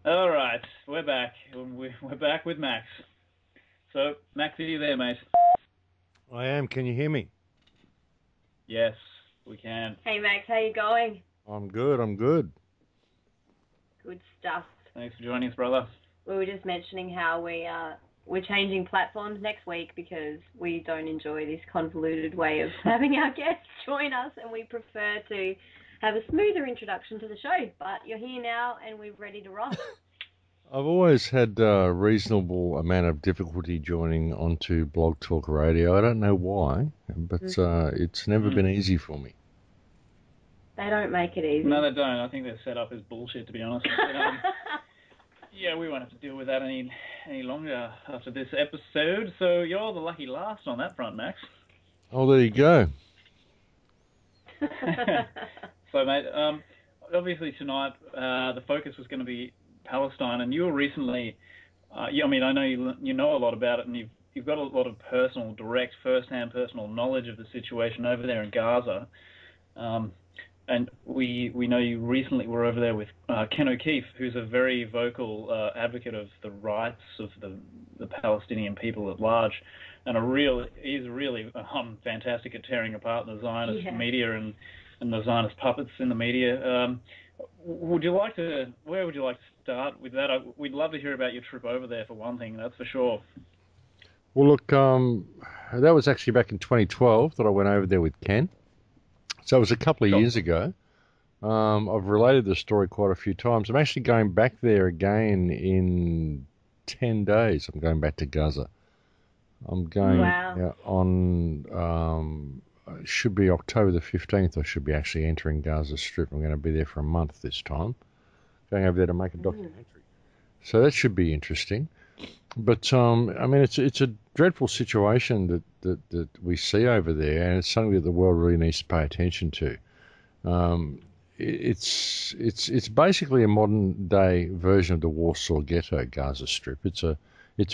All right, we're back. We're back with Max. So, Max, are you there, mate? I am. Can you hear me? Yes, we can. Hey Max, how you going? I'm good. I'm good. Good stuff. Thanks for joining us, brother. We were just mentioning how we're changing platforms next week because we don't enjoy this convoluted way of having our guests join us, and we prefer to have a smoother introduction to the show. But you're here now, and we're ready to rock. I've always had a reasonable amount of difficulty joining onto Blog Talk Radio. I don't know why, but it's never been easy for me. They don't make it easy. No, they don't. I think their setup is bullshit, to be honest. Yeah, we won't have to deal with that any longer after this episode. So you're the lucky last on that front, Max. Oh, there you go. So, mate, obviously tonight the focus was going to be Palestine, and you were recently. I know you know a lot about it, and you've got a lot of direct, first-hand personal knowledge of the situation over there in Gaza. And we know you recently were over there with Ken O'Keefe, who's a very vocal advocate of the rights of the Palestinian people at large, and he's really fantastic at tearing apart the Zionist media and the Zionist puppets in the media. Where would you like to start with that? We'd love to hear about your trip over there, for one thing, that's for sure. Well, look, that was actually back in 2012 that I went over there with Ken. So it was a couple of years ago. I've related the story quite a few times. I'm actually going back there again in 10 days. I'm going back to Gaza. I'm going on, should be October the 15th. I should be actually entering Gaza Strip. I'm going to be there for a month this time. Going over there to make a documentary. So that should be interesting. But, it's a dreadful situation that we see over there, and it's something that the world really needs to pay attention to. It's basically a modern day version of the Warsaw Ghetto, Gaza Strip. It's a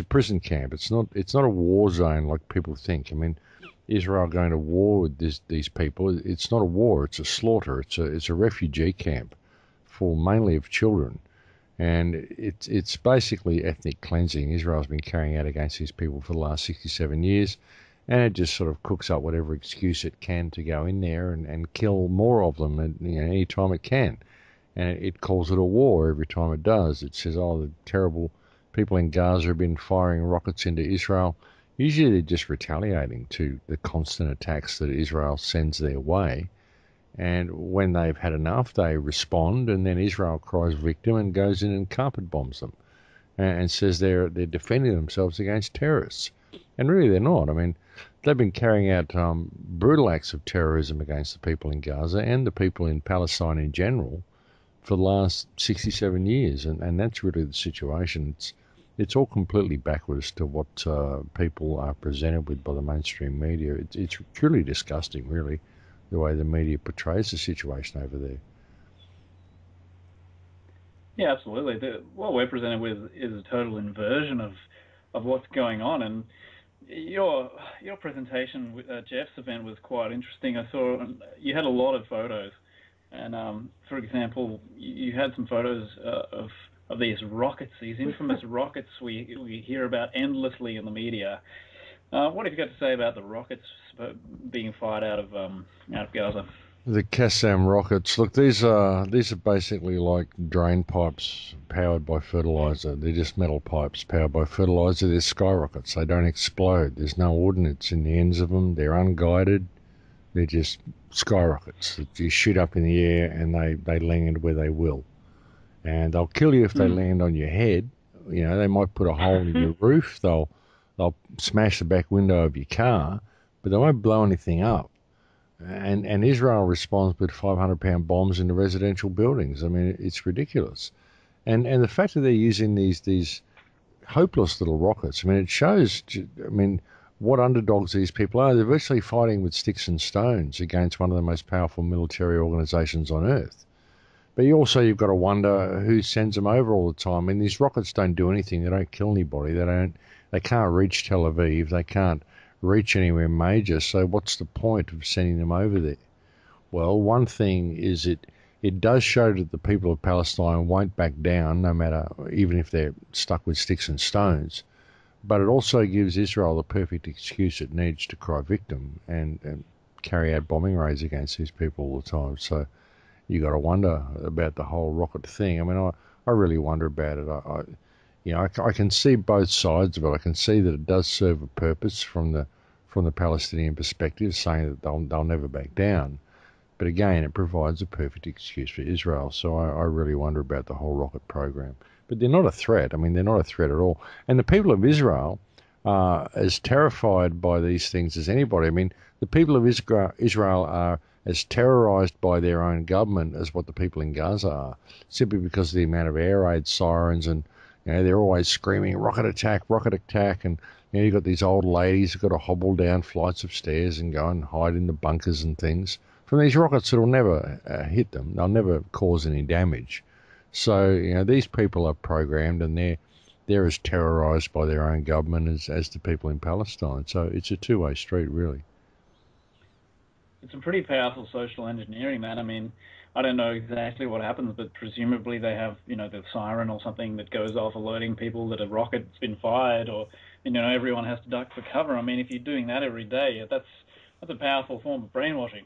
prison camp. It's not a war zone like people think. I mean, Israel going to war with these people. It's not a war. It's a slaughter. It's a refugee camp full mainly of children. And it's basically ethnic cleansing Israel's been carrying out against these people for the last 67 years. And it just sort of cooks up whatever excuse it can to go in there and kill more of them any time it can. And it calls it a war every time it does. It says, oh, the terrible people in Gaza have been firing rockets into Israel. Usually they're just retaliating to the constant attacks that Israel sends their way. And when they've had enough, they respond, and then Israel cries victim and goes in and carpet bombs them and says they're defending themselves against terrorists. And really they're not. I mean, they've been carrying out brutal acts of terrorism against the people in Gaza and the people in Palestine in general for the last 67 years. And that's really the situation. It's all completely backwards to what people are presented with by the mainstream media. It's truly disgusting, really, the way the media portrays the situation over there. Yeah, absolutely. What we're presented with is a total inversion of what's going on. And your presentation at Jeff's event was quite interesting. I saw you had a lot of photos, and for example, you had some photos of these rockets, these infamous rockets we hear about endlessly in the media. What have you got to say about the rockets being fired out of Gaza? The Qassam rockets. Look, these are basically like drain pipes powered by fertilizer. They're just metal pipes powered by fertilizer. They're skyrockets. They don't explode. There's no ordnance in the ends of them. They're unguided. They're just skyrockets that you shoot up in the air and they land where they will. And they'll kill you if they land on your head. You know, they might put a hole in your roof. They'll smash the back window of your car, but they won't blow anything up. And Israel responds with 500-pound bombs into residential buildings. I mean, it's ridiculous. And the fact that they're using these hopeless little rockets, I mean, it shows, what underdogs these people are. They're virtually fighting with sticks and stones against one of the most powerful military organizations on earth. But you've got to wonder who sends them over all the time. I mean, these rockets don't do anything. They don't kill anybody. They can't reach Tel Aviv. They can't reach anywhere major. So what's the point of sending them over there? Well, one thing is it does show that the people of Palestine won't back down, no matter, even if they're stuck with sticks and stones. But it also gives Israel the perfect excuse it needs to cry victim and carry out bombing raids against these people all the time. So you got to wonder about the whole rocket thing. I mean, I really wonder about it. I can see both sides of it. I can see that it does serve a purpose from the Palestinian perspective, saying that they'll never back down. But again, it provides a perfect excuse for Israel. So I really wonder about the whole rocket program. But they're not a threat. I mean, they're not a threat at all. And the people of Israel are as terrified by these things as anybody. I mean, the people of Israel are as terrorised by their own government as what the people in Gaza are, simply because of the amount of air raid sirens, and they're always screaming rocket attack, and you've got these old ladies who've got to hobble down flights of stairs and go and hide in the bunkers and things from these rockets that will never hit them. They'll never cause any damage. So these people are programmed, and they're as terrorised by their own government as the people in Palestine. So it's a two-way street, really. It's a pretty powerful social engineering, man. I mean, I don't know exactly what happens, but presumably they have, the siren or something that goes off alerting people that a rocket's been fired, or, everyone has to duck for cover. I mean, if you're doing that every day, that's a powerful form of brainwashing.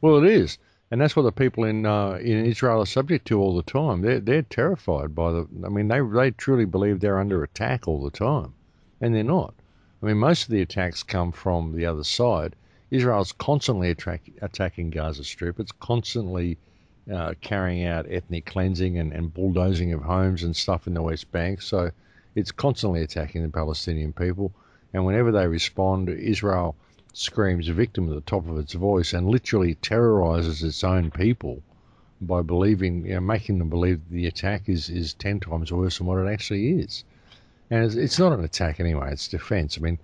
Well, it is, and that's what the people in Israel are subject to all the time. They're terrified by I mean, they truly believe they're under attack all the time, and they're not. I mean, most of the attacks come from the other side. Israel's constantly attacking Gaza Strip. It's constantly carrying out ethnic cleansing and bulldozing of homes and stuff in the West Bank. So it's constantly attacking the Palestinian people. And whenever they respond, Israel screams victim at the top of its voice and literally terrorizes its own people by making them believe the attack is 10 times worse than what it actually is. And it's not an attack anyway, it's defense. I mean,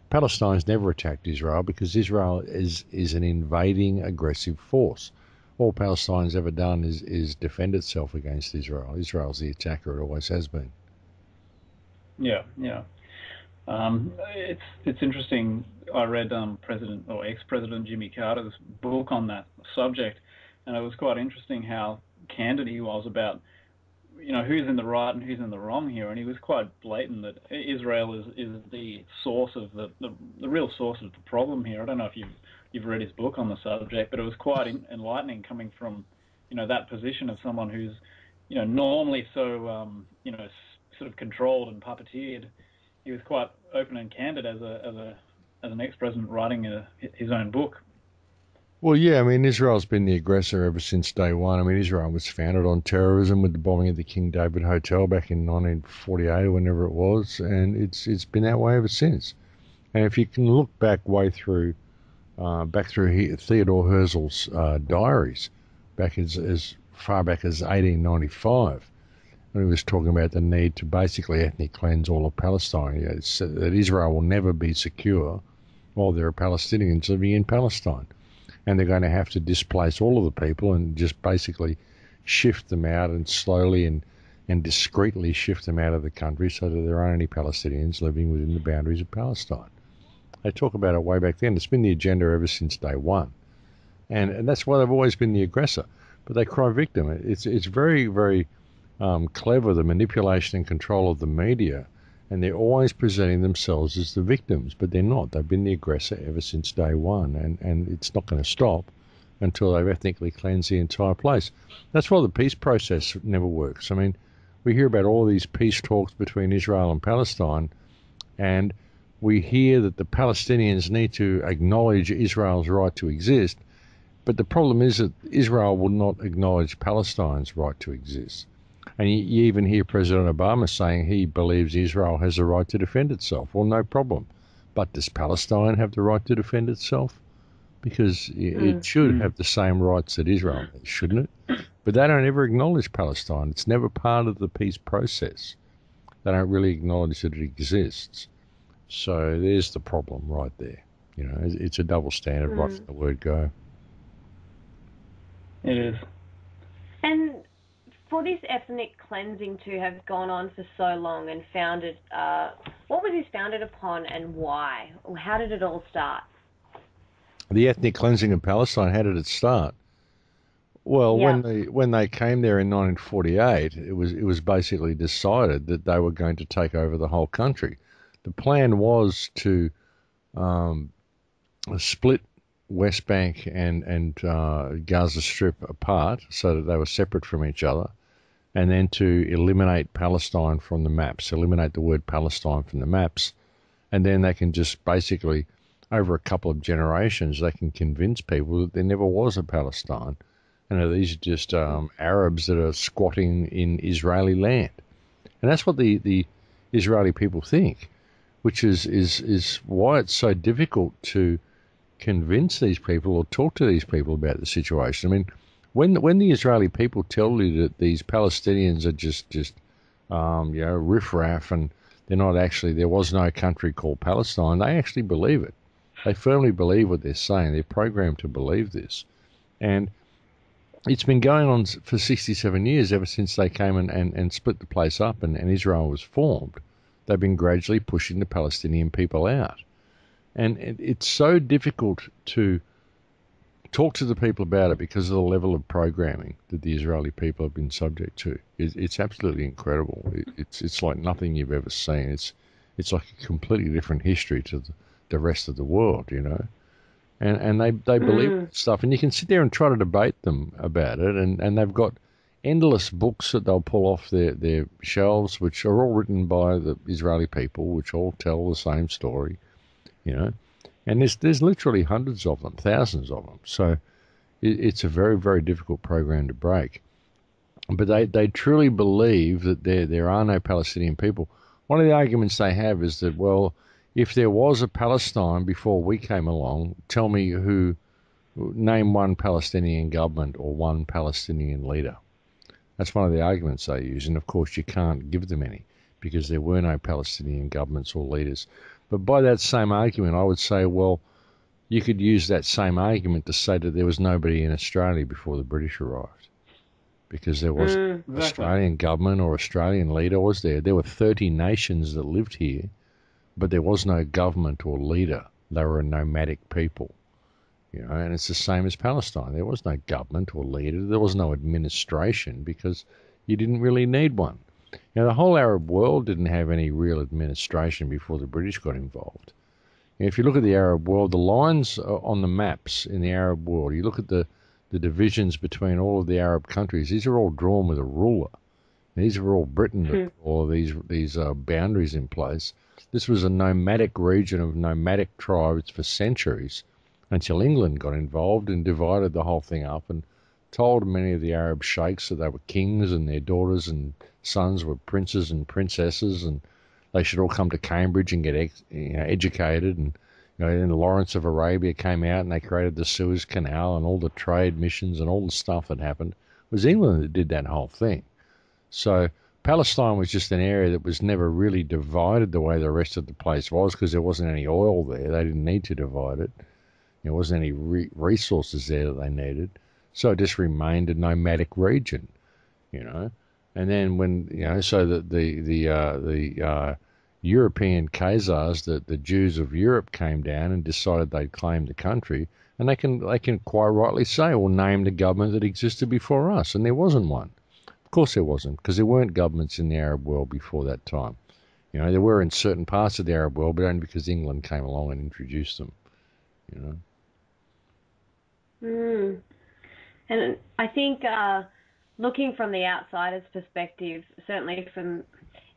Palestine's never attacked Israel because Israel is an invading, aggressive force. All Palestine's ever done is defend itself against Israel. Israel's the attacker, it always has been. Yeah. It's interesting. I read President or ex-President Jimmy Carter's book on that subject, and it was quite interesting how candid he was about who's in the right and who's in the wrong here. And he was quite blatant that Israel is the source of the real source of the problem here. I don't know if you've read his book on the subject, but it was quite enlightening coming from that position of someone who's normally so sort of controlled and puppeteered. He was quite open and candid as an ex-president writing his own book. Well, yeah, I mean, Israel's been the aggressor ever since day one. I mean, Israel was founded on terrorism with the bombing of the King David Hotel back in 1948 or whenever it was, and it's been that way ever since. And if you can look back through Theodore Herzl's diaries, back as far back as 1895, when he was talking about the need to basically ethnic cleanse all of Palestine, that Israel will never be secure while there are Palestinians living in Palestine. And they're going to have to displace all of the people and just basically shift them out and slowly and discreetly shift them out of the country so that there aren't any Palestinians living within the boundaries of Palestine. They talk about it way back then. It's been the agenda ever since day one. And that's why they've always been the aggressor. But they cry victim. It's very, very clever, the manipulation and control of the media. And they're always presenting themselves as the victims, but they're not. They've been the aggressor ever since day one, and it's not going to stop until they've ethnically cleansed the entire place. That's why the peace process never works. I mean, we hear about all these peace talks between Israel and Palestine, and we hear that the Palestinians need to acknowledge Israel's right to exist, but the problem is that Israel will not acknowledge Palestine's right to exist. And you even hear President Obama saying he believes Israel has the right to defend itself. Well, no problem. But does Palestine have the right to defend itself? Because it should have the same rights that Israel has, shouldn't it? But they don't ever acknowledge Palestine. It's never part of the peace process. They don't really acknowledge that it exists. So there's the problem right there. It's a double standard right from the word go. It is. And for this ethnic cleansing to have gone on for so long and founded, what was this founded upon and why? How did it all start? The ethnic cleansing of Palestine, how did it start? Well, Yeah. when they came there in 1948, it was basically decided that they were going to take over the whole country. The plan was to um, split West Bank and Gaza Strip apart so that they were separate from each other, and then to eliminate Palestine from the maps, eliminate the word Palestine from the maps, and then they can just basically, over a couple of generations, they can convince people that there never was a Palestine, and that these are just Arabs that are squatting in Israeli land, and that's what the Israeli people think, which is why it's so difficult to convince these people or talk to these people about the situation. I mean, when the Israeli people tell you that these Palestinians are just riffraff and they're not actually, there was no country called Palestine, they actually believe it. They firmly believe what they're saying. They're programmed to believe this. And it's been going on for 67 years, ever since they came and split the place up and Israel was formed. They've been gradually pushing the Palestinian people out. And it's so difficult to talk to the people about it because of the level of programming that the Israeli people have been subject to. It's absolutely incredible. It's like nothing you've ever seen. It's like a completely different history to the rest of the world, you know. And they believe stuff, and you can sit there and try to debate them about it, and they've got endless books that they'll pull off their shelves, which are all written by the Israeli people, which all tell the same story, you know. And there's literally hundreds of them, thousands of them. So it's a very, very difficult program to break. But they truly believe that there are no Palestinian people. One of the arguments they have is that, well, if there was a Palestine before we came along, tell me name one Palestinian government or one Palestinian leader. That's one of the arguments they use. And of course, you can't give them any because there were no Palestinian governments or leaders. But by that same argument, I would say, well, you could use that same argument to say that there was nobody in Australia before the British arrived, because there was Australian government or Australian leader was there. There were 30 nations that lived here, but there was no government or leader. They were a nomadic people, you know. And it's the same as Palestine. There was no government or leader. There was no administration because you didn't really need one. Now, the whole Arab world didn't have any real administration before the British got involved. And if you look at the Arab world, the lines on the maps in the Arab world, you look at the divisions between all of the Arab countries, these are all drawn with a ruler. These are all Britain that all these boundaries in place. This was a nomadic region of nomadic tribes for centuries until England got involved and divided the whole thing up and told many of the Arab sheikhs that they were kings and their daughters and sons were princes and princesses and they should all come to Cambridge and get educated. And then Lawrence of Arabia came out and they created the Suez Canal and all the trade missions and all the stuff that happened. It was England that did that whole thing. So Palestine was just an area that was never really divided the way the rest of the place was because there wasn't any oil there. They didn't need to divide it. There wasn't any resources there that they needed. So it just remained a nomadic region, you know. And then when, so that the European Khazars, the Jews of Europe came down and decided they'd claim the country, and they can quite rightly say, well, name the government that existed before us, and there wasn't one. Of course there wasn't, because there weren't governments in the Arab world before that time. There were in certain parts of the Arab world, but only because England came along and introduced them, And I think looking from the outsider's perspective, certainly from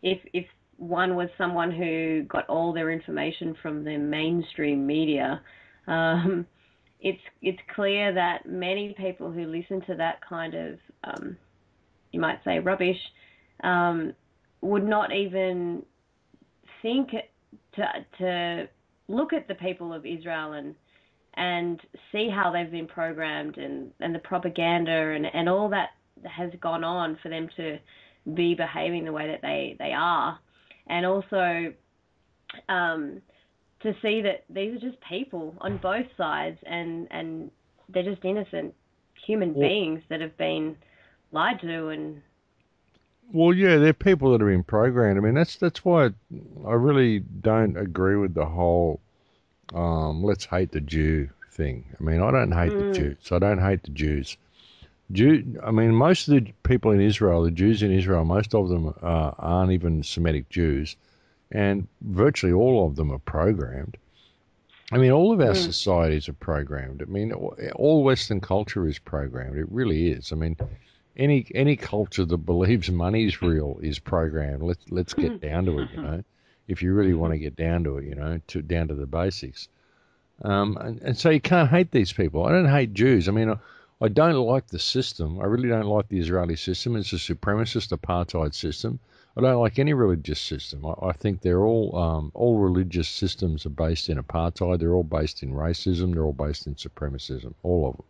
if one was someone who got all their information from the mainstream media, it's clear that many people who listen to that kind of, you might say, rubbish, would not even think to look at the people of Israel and see how they've been programmed and the propaganda and all that has gone on for them to be behaving the way that they are. And also to see that these are just people on both sides and they're just innocent human beings that have been lied to. And well, yeah, they're people that have been programmed. I mean, that's why I really don't agree with the whole let's hate the Jew thing. I mean, I don't hate the Jews. I don't hate the Jews. I mean, most of the people in Israel, the Jews in Israel, most of them aren't even Semitic Jews, and virtually all of them are programmed. I mean, all of our societies are programmed. I mean, all Western culture is programmed. It really is. I mean, any culture that believes money's real is programmed. Let's get down to it, you know. If you really want to get down to it, you know, down to the basics. And so you can't hate these people. I don't hate Jews. I mean, I don't like the system. I really don't like the Israeli system. It's a supremacist apartheid system. I don't like any religious system. I think they're all religious systems are based in apartheid. They're all based in racism. They're all based in supremacism. All of them.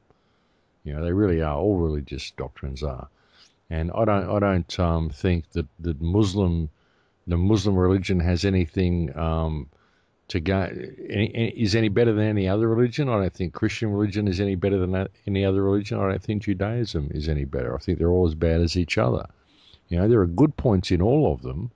You know, they really are. All religious doctrines are. And I don't think that the Muslim religion has anything to go is any better than any other religion. I don't think Christian religion is any better than any other religion. I don't think Judaism is any better. I think they're all as bad as each other. You know, there are good points in all of them,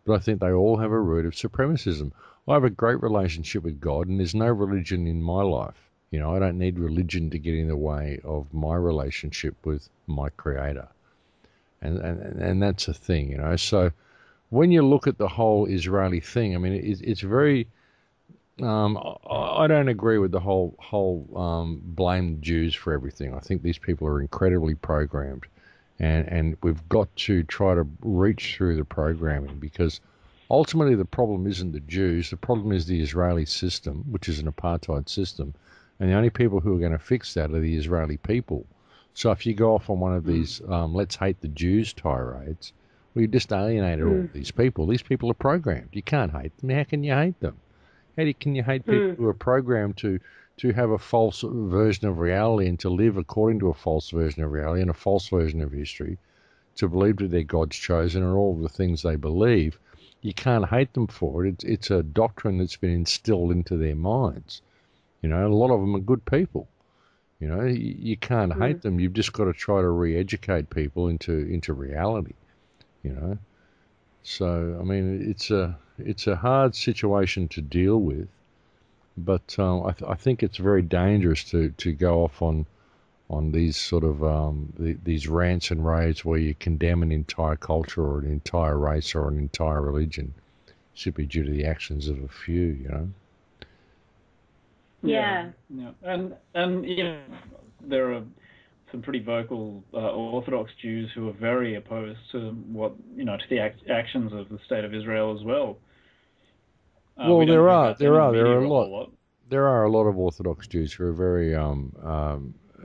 but I think they all have a root of supremacism. I have a great relationship with God, and there's no religion in my life. You know, I don't need religion to get in the way of my relationship with my Creator, and that's a thing. You know, so when you look at the whole Israeli thing, I mean, it's very. I don't agree with the whole blame the Jews for everything. I think these people are incredibly programmed, and we've got to try to reach through the programming, because ultimately the problem isn't the Jews. The problem is the Israeli system, which is an apartheid system, and the only people who are going to fix that are the Israeli people. So if you go off on one of these let's hate the Jews tirades, well, you just alienated all these people. These people are programmed. You can't hate them. How can you hate them? Can you hate people who are programmed to have a false version of reality and to live according to a false version of reality and a false version of history, to believe that they're God's chosen and all the things they believe? You can't hate them for it. It's a doctrine that's been instilled into their minds. You know, a lot of them are good people. You know, you can't hate them. You've just got to try to re-educate people into reality. You know. So, I mean, it's a hard situation to deal with, but I think it's very dangerous to go off on these sort of these rants and raves where you condemn an entire culture or an entire race or an entire religion simply due to the actions of a few, you know. Yeah. And you know, there are some pretty vocal Orthodox Jews who are very opposed to to the actions of the state of Israel as well. Well, there are a lot of Orthodox Jews who are very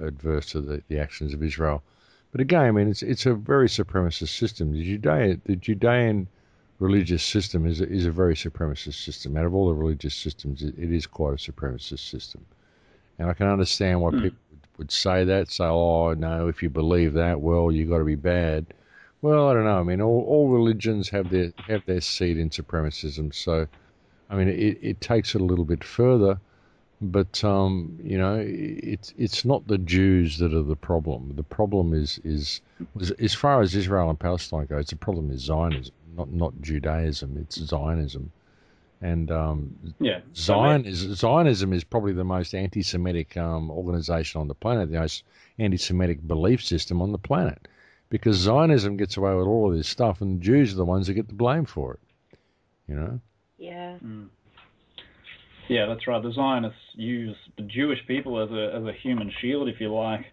adverse to the actions of Israel. But again, I mean, it's a very supremacist system. The Judean religious system is a very supremacist system. Out of all the religious systems, it is quite a supremacist system. And I can understand why people would say that, say, oh, no, if you believe that, well, you've got to be bad. Well, I don't know. I mean, all religions have their seed in supremacism. So, I mean, it takes it a little bit further. But, you know, it's not the Jews that are the problem. The problem is as far as Israel and Palestine go, the problem is Zionism, not Judaism. It's Zionism. And Zionism is probably the most anti-Semitic organization on the planet, the most anti-Semitic belief system on the planet, because Zionism gets away with all of this stuff, and the Jews are the ones that get the blame for it. You know? Yeah. Yeah, that's right. The Zionists use the Jewish people as a human shield, if you like.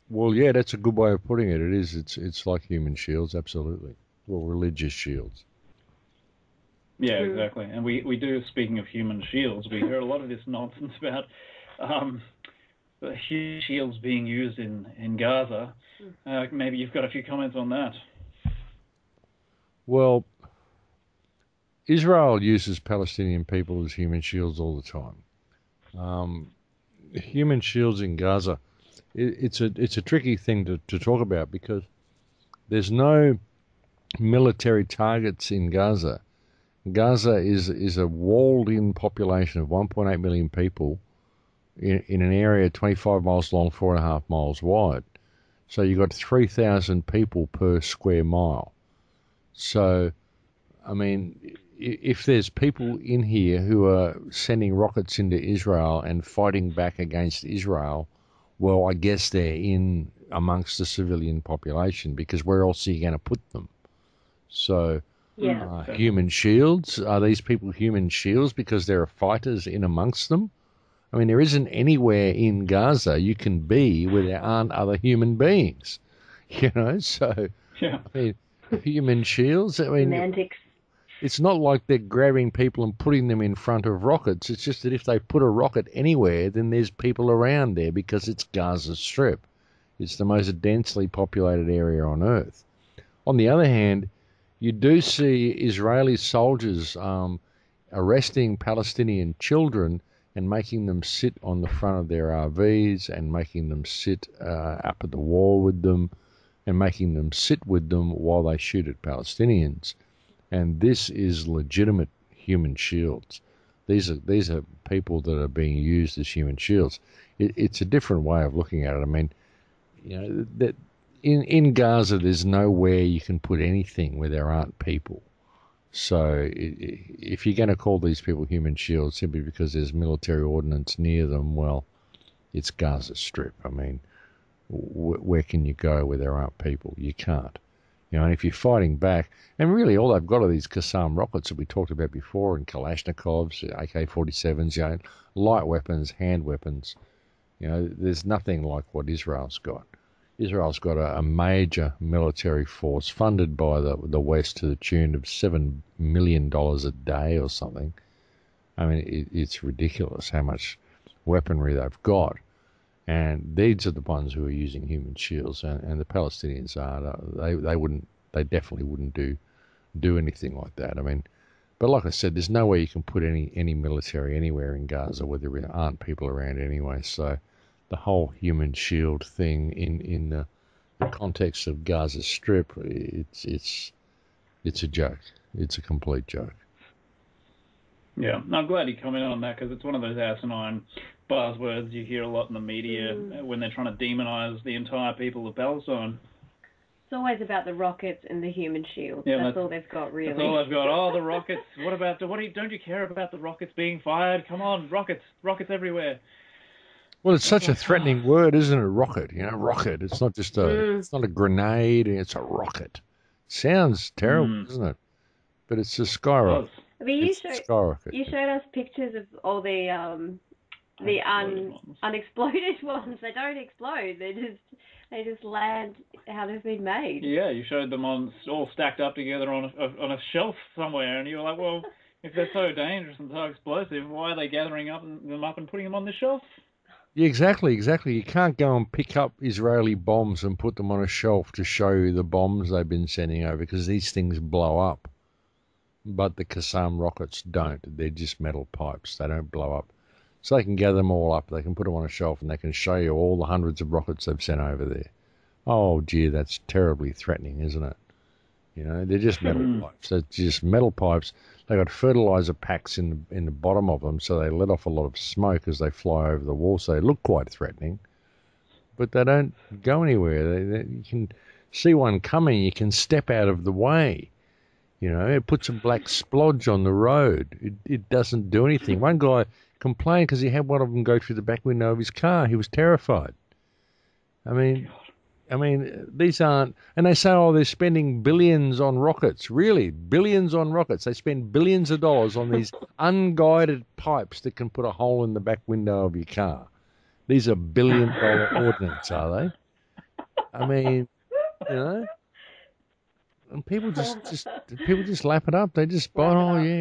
Well, yeah, that's a good way of putting it. It is. It's like human shields, absolutely. Well, religious shields. Yeah, exactly. And we do, speaking of human shields, we hear a lot of this nonsense about human shields being used in Gaza. Maybe you've got a few comments on that. Well, Israel uses Palestinian people as human shields all the time. Human shields in Gaza, it's a tricky thing to talk about, because there's no military targets in Gaza. Gaza is a walled-in population of 1.8 million people in an area 25 miles long, 4.5 miles wide. So you've got 3,000 people per square mile. So, I mean, if there's people in here who are sending rockets into Israel and fighting back against Israel, Well, I guess they're in amongst the civilian population, because where else are you going to put them? So, Yeah. human shields, are these people human shields because there are fighters in amongst them? I mean, there isn't anywhere in Gaza you can be where there aren't other human beings, so, Yeah. I mean, human shields, I mean, Semantics. it's not like they're grabbing people and putting them in front of rockets. It's just that if they put a rocket anywhere, then there's people around there, because it's Gaza Strip. It's the most densely populated area on Earth. On the other hand, you do see Israeli soldiers arresting Palestinian children and making them sit on the front of their RVs, and making them sit up at the wall with them, and making them sit with them while they shoot at Palestinians. And this is legitimate human shields. These are people that are being used as human shields. It's a different way of looking at it. I mean, that in Gaza, there's nowhere you can put anything where there aren't people. So if you're going to call these people human shields simply because there's military ordnance near them, well, it's Gaza Strip. I mean, where can you go where there aren't people? You can't. And if you're fighting back, and really all they've got are these Qassam rockets that we talked about before, and Kalashnikovs, AK-47s, light weapons, hand weapons. There's nothing like what Israel's got. Israel's got a major military force funded by the West to the tune of $7 million a day or something. I mean, it's ridiculous how much weaponry they've got. And these are the ones who are using human shields, and the Palestinians are. They definitely wouldn't do anything like that. I mean, but like I said, there's no way you can put any military anywhere in Gaza where there aren't people around anyway. So the whole human shield thing in the context of Gaza Strip, it's a joke. It's a complete joke. Yeah, I'm glad you commented on that, because it's one of those asinine buzzwords you hear a lot in the media when they're trying to demonize the entire people of Palestine. It's always about the rockets and the human shield. Yeah, that's all they've got, really. That's all they've got. Oh, the rockets. Don't you care about the rockets being fired? Come on, rockets everywhere. Well, it's such a threatening word, isn't it? Rocket, rocket. It's not just it's not a grenade. It's a rocket. Sounds terrible, doesn't it? But it's a skyrocket. I mean, you showed us pictures of all the unexploded ones. They don't explode. They just land how they've been made. Yeah, you showed them all stacked up together on a shelf somewhere, and you were like, well, if they're so dangerous and so explosive, why are they gathering them up and putting them on the shelf? Yeah, exactly. You can't go and pick up Israeli bombs and put them on a shelf to show you the bombs they've been sending over, because these things blow up. But the Qassam rockets don't. They're just metal pipes. They don't blow up. So they can gather them all up. They can put them on a shelf, and they can show you all the hundreds of rockets they've sent over there. Oh, gee, that's terribly threatening, isn't it? They're just metal pipes. They're just metal pipes. They've got fertilizer packs in the bottom of them, so they let off a lot of smoke as they fly over the wall, so they look quite threatening. But they don't go anywhere. You can see one coming. You can step out of the way. It puts a black splodge on the road. It doesn't do anything. One guy complained because he had one of them go through the back window of his car. He was terrified. I mean, these aren't... And they say, oh, they're spending billions on rockets. Really? Billions on rockets. They spend billions of dollars on these unguided pipes that can put a hole in the back window of your car. These are billion-dollar ordnance, are they? I mean, and people just lap it up. They just buy,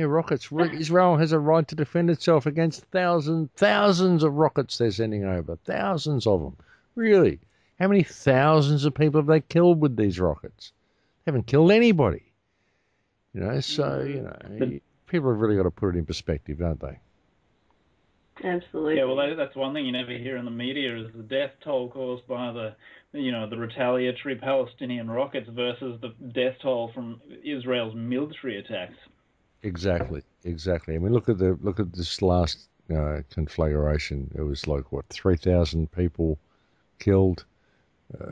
rockets. Israel has a right to defend itself against thousands of rockets they're sending over. Thousands of them. Really? How many thousands of people have they killed with these rockets? They haven't killed anybody. People have really got to put it in perspective, don't they? Absolutely. Yeah, well, that's one thing you never hear in the media is the death toll caused by the retaliatory Palestinian rockets versus the death toll from Israel's military attacks. Exactly. I mean, look at this last conflagration. It was like 3,000 people killed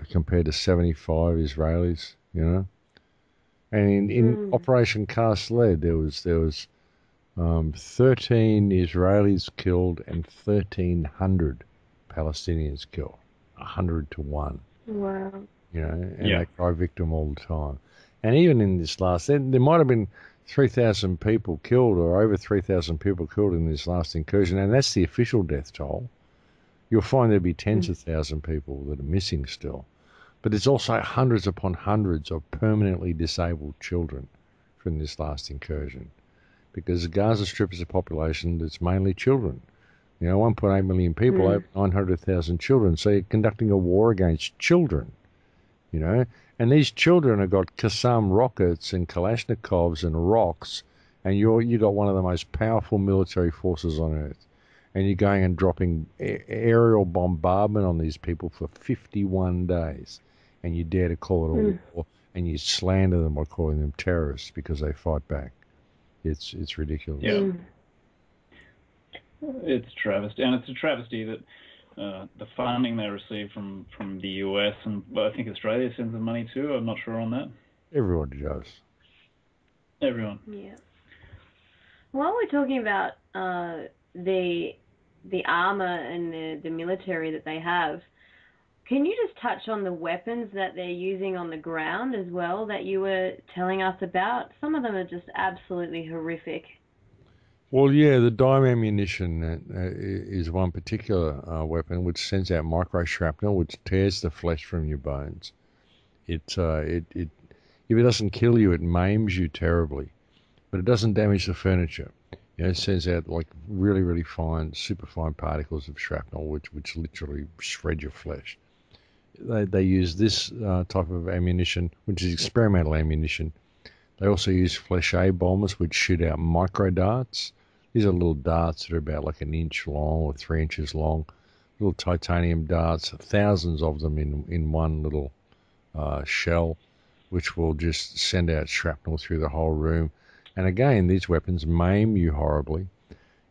compared to 75 Israelis. And in Operation Cast Lead, there was 13 Israelis killed and 1,300 Palestinians killed. 100 to 1. Wow. You know, and Yeah. they cry victim all the time. And even in this last, there might have been 3,000 people killed or over 3,000 people killed in this last incursion, and that's the official death toll. You'll find there'll be tens of thousands of people that are missing still. But there's also hundreds upon hundreds of permanently disabled children from this last incursion. Because the Gaza Strip is a population that's mainly children. You know, 1.8 million people, over 900,000 children. So you're conducting a war against children, you know. And these children have got Qassam rockets and Kalashnikovs and rocks, and you got one of the most powerful military forces on earth. And you're going and dropping aerial bombardment on these people for 51 days. And you dare to call it a war, and you slander them by calling them terrorists because they fight back. It's ridiculous. Yeah. It's a travesty, and it's a travesty that the funding they receive from the US, and I think Australia sends them money too. I'm not sure on that. Everyone does. Everyone. Yeah. While we're talking about the armor and the military that they have, can you just touch on the weapons that they're using on the ground as well that you were telling us about? Some of them are just absolutely horrific. Well, yeah, the dime ammunition is one particular weapon which sends out micro shrapnel, which tears the flesh from your bones. If it doesn't kill you, it maims you terribly, but it doesn't damage the furniture. You know, it sends out like really, really fine, super fine particles of shrapnel, which literally shred your flesh. They use this type of ammunition, which is experimental ammunition. They also use flèche bombs, which shoot out micro darts. These are little darts that are about like an inch long or 3 inches long. Little titanium darts, thousands of them in one little shell, which will just send out shrapnel through the whole room. And again, these weapons maim you horribly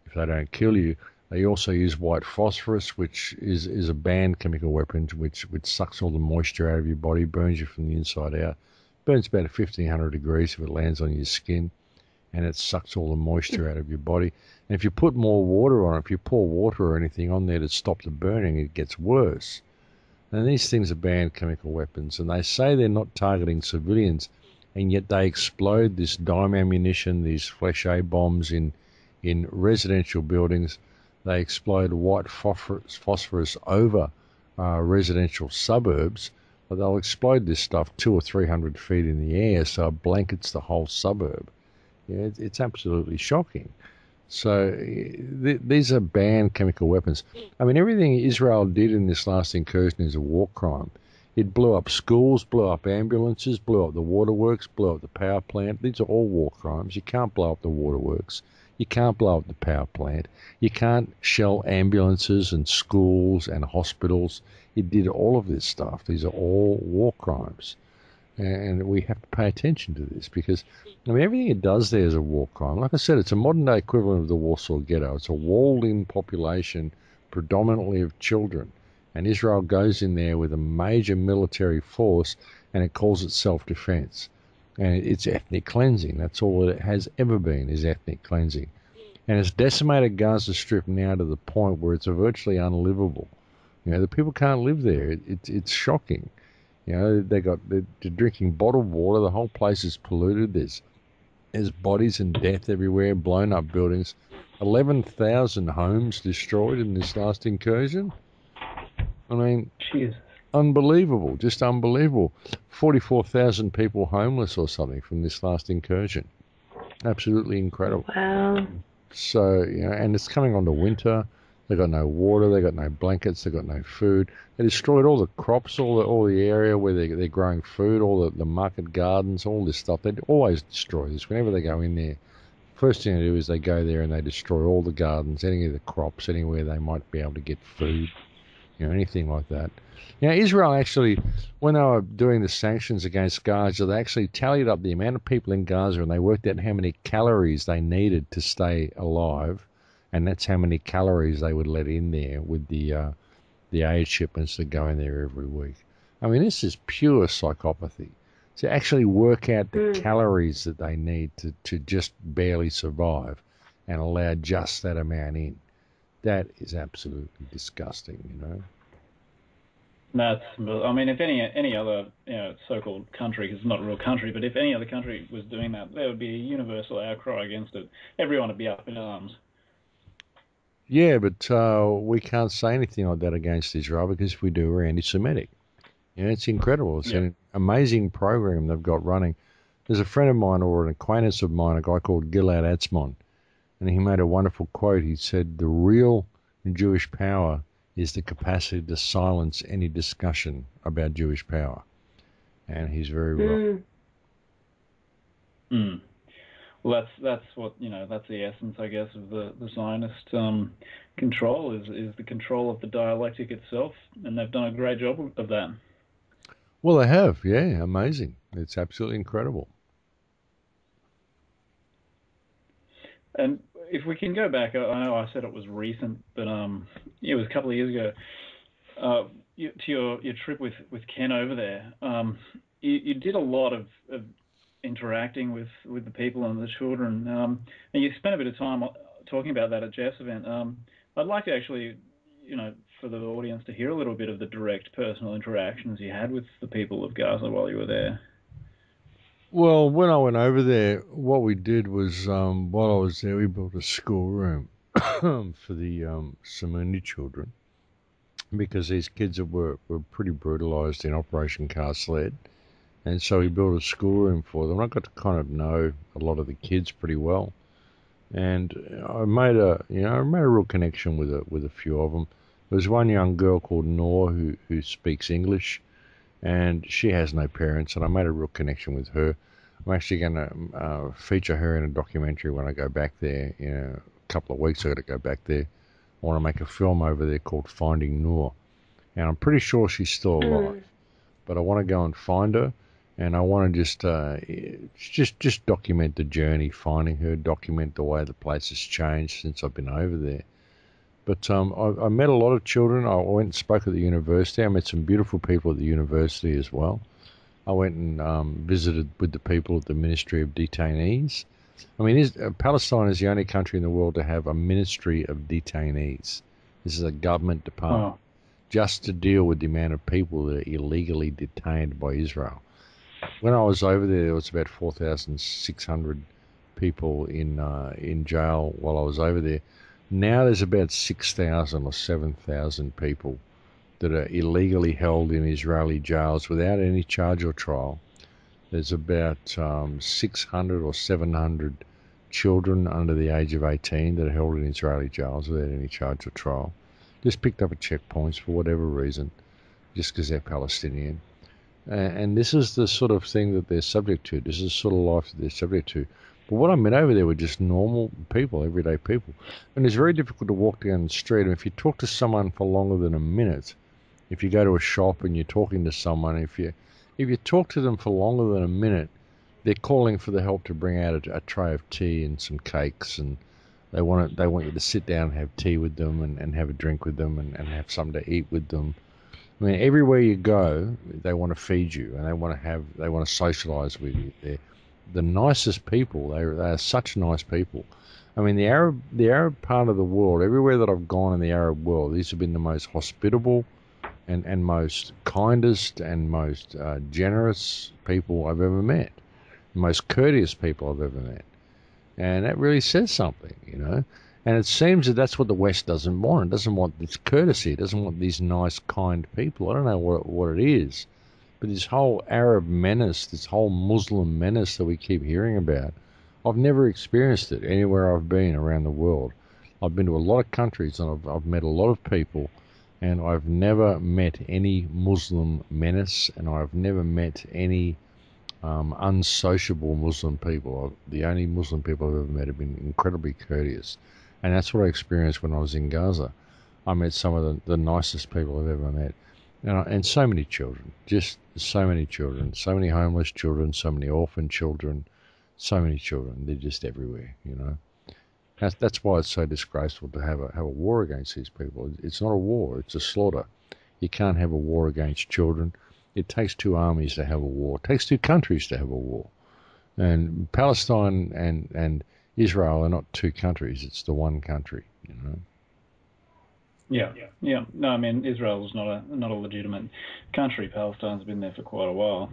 if they don't kill you. They also use white phosphorus, which is a banned chemical weapon, which sucks all the moisture out of your body, burns you from the inside out. Burns about 1,500 degrees if it lands on your skin, and it sucks all the moisture out of your body. And if you put more water on it, if you pour water or anything on there to stop the burning, it gets worse. And these things are banned chemical weapons, and they say they're not targeting civilians, and yet they explode this dime ammunition, these flèche bombs in residential buildings. They explode white phosphorus over residential suburbs, but they'll explode this stuff 200 or 300 feet in the air, so it blankets the whole suburb. Yeah, it's absolutely shocking. So these are banned chemical weapons. I mean, everything Israel did in this last incursion is a war crime. It blew up schools, blew up ambulances, blew up the waterworks, blew up the power plant. These are all war crimes. You can't blow up the waterworks. You can't blow up the power plant. You can't shell ambulances and schools and hospitals. It did all of this stuff. These are all war crimes. And we have to pay attention to this because, I mean, everything it does there is a war crime. Like I said, it's a modern-day equivalent of the Warsaw Ghetto. It's a walled-in population, predominantly of children. And Israel goes in there with a major military force, and it calls it self-defense. And it's ethnic cleansing. That's all it has ever been, is ethnic cleansing. And it's decimated Gaza Strip now to the point where it's virtually unlivable. You know, the people can't live there. It's shocking. You know, they're drinking bottled water. The whole place is polluted. There's bodies and death everywhere, blown up buildings. 11,000 homes destroyed in this last incursion. I mean, Jesus. Unbelievable, just unbelievable. 44,000 people homeless or something from this last incursion. Absolutely incredible. Wow. So, you know, and it's coming on to winter. They got no water, they got no blankets, they got no food. They destroyed all the crops, all the area where they're growing food, all the market gardens, all this stuff. They always destroy this. Whenever they go in there, first thing they do is they go there and they destroy all the gardens, any of the crops, anywhere they might be able to get food, you know, anything like that. You know, Israel actually, when they were doing the sanctions against Gaza, they actually tallied up the amount of people in Gaza and they worked out how many calories they needed to stay alive. And that's how many calories they would let in there with the aid shipments that go in there every week. I mean, this is pure psychopathy. To actually work out the calories that they need to just barely survive and allow just that amount in. That is absolutely disgusting, you know. That's, I mean, if any other so-called country, 'cause it's not a real country, but if any other country was doing that, there would be a universal outcry against it. Everyone would be up in arms. Yeah, but we can't say anything like that against Israel because if we do, we're anti-Semitic. It's incredible. It's Yeah. an amazing program they've got running. There's a friend of mine or an acquaintance of mine, a guy called Gilad Atzmon, and he made a wonderful quote. He said, "The real Jewish power is the capacity to silence any discussion about Jewish power." And he's very right. Mm. Well, that's what that's the essence, I guess, of the Zionist control is the control of the dialectic itself, and they've done a great job of that. Well, they have, yeah, amazing. It's absolutely incredible. And if we can go back, I know I said it was recent, but it was a couple of years ago. To your trip with Ken over there, you did a lot of interacting with the people and the children, and you spent a bit of time talking about that at Jeff's event. I'd like to actually, for the audience to hear a little bit of the direct personal interactions you had with the people of Gaza while you were there. Well, when I went over there, what we did was, while I was there, we built a schoolroom for the Samuni children because these kids were pretty brutalised in Operation Car Sled. And so we built a schoolroom for them. I got to kind of know a lot of the kids pretty well, and I made a real connection with a few of them. There's one young girl called Noor who speaks English, and she has no parents, and I made a real connection with her. I'm actually going to feature her in a documentary when I go back there in a couple of weeks. I got to go back there. I want to make a film over there called Finding Noor, and I'm pretty sure she's still alive, but I want to go and find her. And I want to just document the journey, finding her, document the way the place has changed since I've been over there. But I met a lot of children. I went and spoke at the university. I met some beautiful people at the university as well. I went and visited with the people at the Ministry of Detainees. I mean, Palestine is the only country in the world to have a Ministry of Detainees. This is a government department just to deal with the amount of people that are illegally detained by Israel. When I was over there was about 4,600 people in jail while I was over there. Now there's about 6,000 or 7,000 people that are illegally held in Israeli jails without any charge or trial. There's about 600 or 700 children under the age of 18 that are held in Israeli jails without any charge or trial. Just picked up at checkpoints for whatever reason, just because they're Palestinian. And this is the sort of thing that they're subject to. This is the sort of life that they're subject to. But what I met over there were just normal people, everyday people. And it's very difficult to walk down the street. And if you talk to someone for longer than a minute, if you go to a shop and you're talking to someone, if you talk to them for longer than a minute, they're calling for the help to bring out a tray of tea and some cakes, and they want you to sit down and have tea with them and have a drink with them and have something to eat with them. I mean, everywhere you go, they want to feed you and they want to socialise with you. They're the nicest people. They are such nice people. I mean, the Arab part of the world, everywhere that I've gone in the Arab world, these have been the most hospitable and most kindest and most generous people I've ever met, the most courteous people I've ever met. And that really says something, And it seems that that's what the West doesn't want. It doesn't want this courtesy. It doesn't want these nice, kind people. I don't know what it is. But this whole Arab menace, this whole Muslim menace that we keep hearing about, I've never experienced it anywhere I've been around the world. I've been to a lot of countries and I've met a lot of people, and I've never met any Muslim menace, and I've never met any unsociable Muslim people. The only Muslim people I've ever met have been incredibly courteous. And that's what I experienced when I was in Gaza. I met some of the nicest people I've ever met. And so many children, just so many children, so many homeless children, so many orphan children, so many children. They're just everywhere, That's why it's so disgraceful to have a war against these people. It's not a war, it's a slaughter. You can't have a war against children. It takes two armies to have a war. It takes two countries to have a war. And Palestine and Israel are not two countries. It's the one country, Yeah, yeah. No, I mean Israel's not a legitimate country. Palestine's been there for quite a while.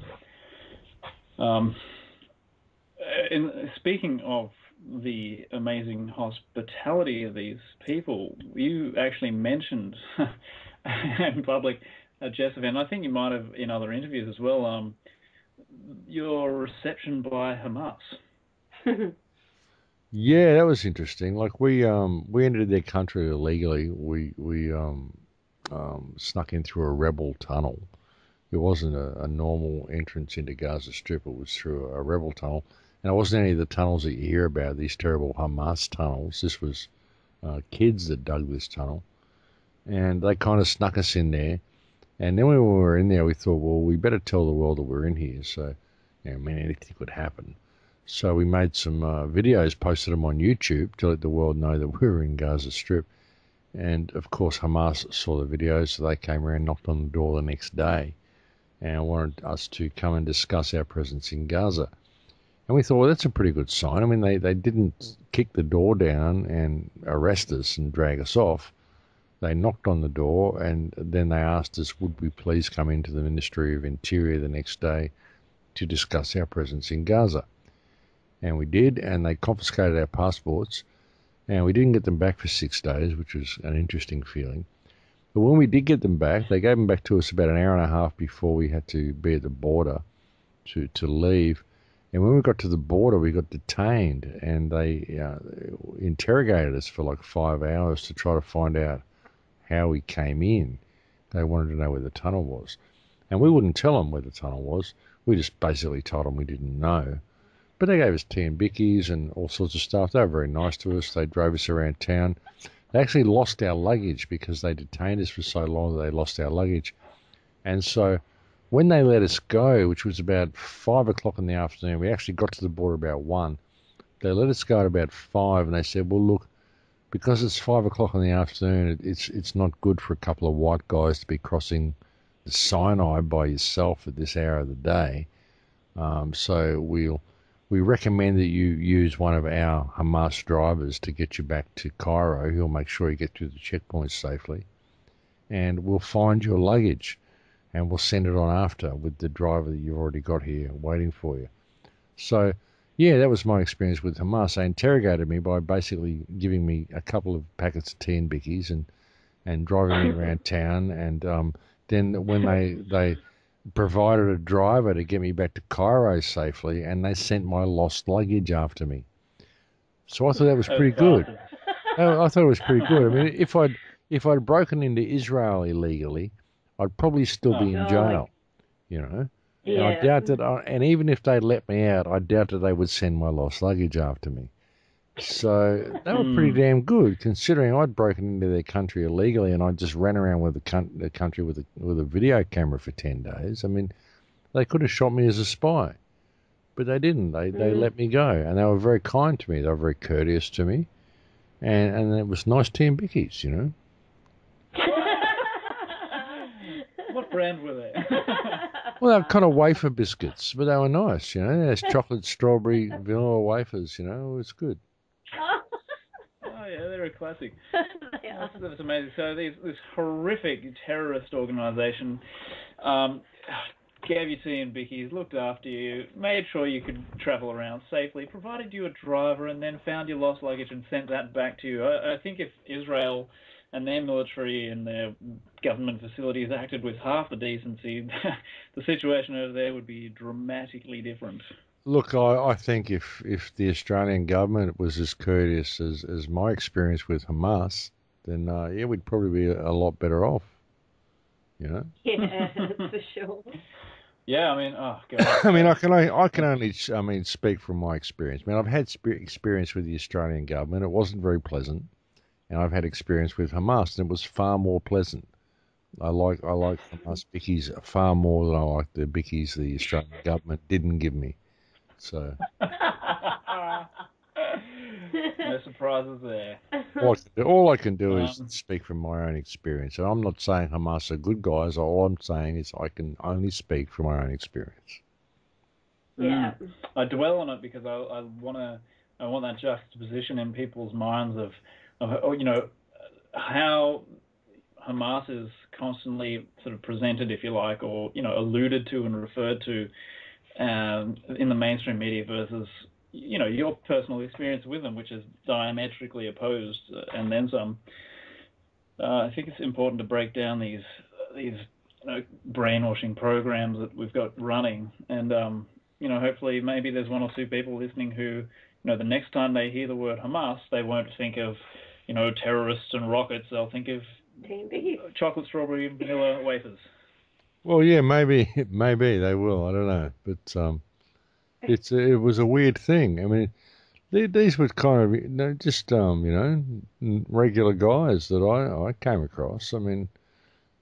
Speaking of the amazing hospitality of these people, you actually mentioned in public at Jess event, I think you might have in other interviews as well, your reception by Hamas. Yeah, that was interesting. Like we entered their country illegally. We snuck in through a rebel tunnel. It wasn't a normal entrance into Gaza Strip. It was through a rebel tunnel, and it wasn't any of the tunnels that you hear about. These terrible Hamas tunnels. This was kids that dug this tunnel, and they kind of snuck us in there. And then when we were in there, we thought, well, we better tell the world that we're in here. So, I mean, anything could happen. So we made some videos, posted them on YouTube to let the world know that we were in Gaza Strip. And of course, Hamas saw the videos, so they came around, knocked on the door the next day, and wanted us to come and discuss our presence in Gaza. And we thought, well, that's a pretty good sign. I mean, they didn't kick the door down and arrest us and drag us off. They knocked on the door, and then they asked us, would we please come into the Ministry of Interior the next day to discuss our presence in Gaza. And we did, and they confiscated our passports, and we didn't get them back for 6 days, which was an interesting feeling. But when we did get them back, they gave them back to us about an hour and a half before we had to be at the border to leave. And when we got to the border, we got detained, and they interrogated us for like 5 hours to try to find out how we came in. They wanted to know where the tunnel was. And we wouldn't tell them where the tunnel was. We just basically told them we didn't know. But they gave us tea and bickies and all sorts of stuff. They were very nice to us. They drove us around town. They actually lost our luggage because they detained us for so long that they lost our luggage. And so when they let us go, which was about 5 o'clock in the afternoon, we actually got to the border about 1. They let us go at about 5, and they said, well, look, because it's 5 o'clock in the afternoon, it's not good for a couple of white guys to be crossing the Sinai by yourself at this hour of the day. So we recommend that you use one of our Hamas drivers to get you back to Cairo. He'll make sure you get through the checkpoints safely. And we'll find your luggage and we'll send it on after with the driver that you've already got here waiting for you. So, yeah, that was my experience with Hamas. They interrogated me by basically giving me a couple of packets of tea and bickies and driving me around town. And then when they provided a driver to get me back to Cairo safely, and they sent my lost luggage after me. So I thought that was pretty good. I thought it was pretty good. I mean, if I'd broken into Israel illegally, I'd probably still be in jail, you know. Yeah. And I doubt that, and even if they let me out, I doubt that they would send my lost luggage after me. So they were pretty damn good, considering I'd broken into their country illegally and I just ran around with the country with a video camera for 10 days. I mean, they could have shot me as a spy, but they didn't. They let me go, and they were very kind to me. They were very courteous to me, and it was nice tea and bickies, you know. What brand were they? Well, they were kind of wafer biscuits, but they were nice, you know. There's chocolate, strawberry, vanilla wafers, you know. It was good. Oh yeah, they're a classic. That's amazing. So this horrific terrorist organisation gave you tea and bickies, looked after you, made sure you could travel around safely, provided you a driver, and then found your lost luggage and sent that back to you. I think if Israel and their military and their government facilities acted with half the decency, the situation over there would be dramatically different. Look, I think if the Australian government was as courteous as my experience with Hamas, then yeah, we'd probably be a lot better off, you know. Yeah, for sure. Yeah, I mean, oh god. I mean, I can only speak from my experience. I mean, I've had experience with the Australian government. It wasn't very pleasant, and I've had experience with Hamas, and it was far more pleasant. I like Hamas bickies far more than I like the bickies the Australian government didn't give me. So no surprises there. All I can do is speak from my own experience. And I'm not saying Hamas are good guys. All I'm saying is I can only speak from my own experience. Yeah. I dwell on it because I want that juxtaposition in people's minds of you know how Hamas is constantly sort of presented, if you like, or alluded to and referred to in the mainstream media versus your personal experience with them, which is diametrically opposed, and then some. I think it's important to break down these brainwashing programs that we've got running, and hopefully maybe there's one or two people listening who, the next time they hear the word Hamas, they won't think of terrorists and rockets. They'll think of chocolate, strawberry, and vanilla wafers. Well, yeah, maybe they will. I don't know, but it was a weird thing. I mean, these were kind of just regular guys that I came across. I mean,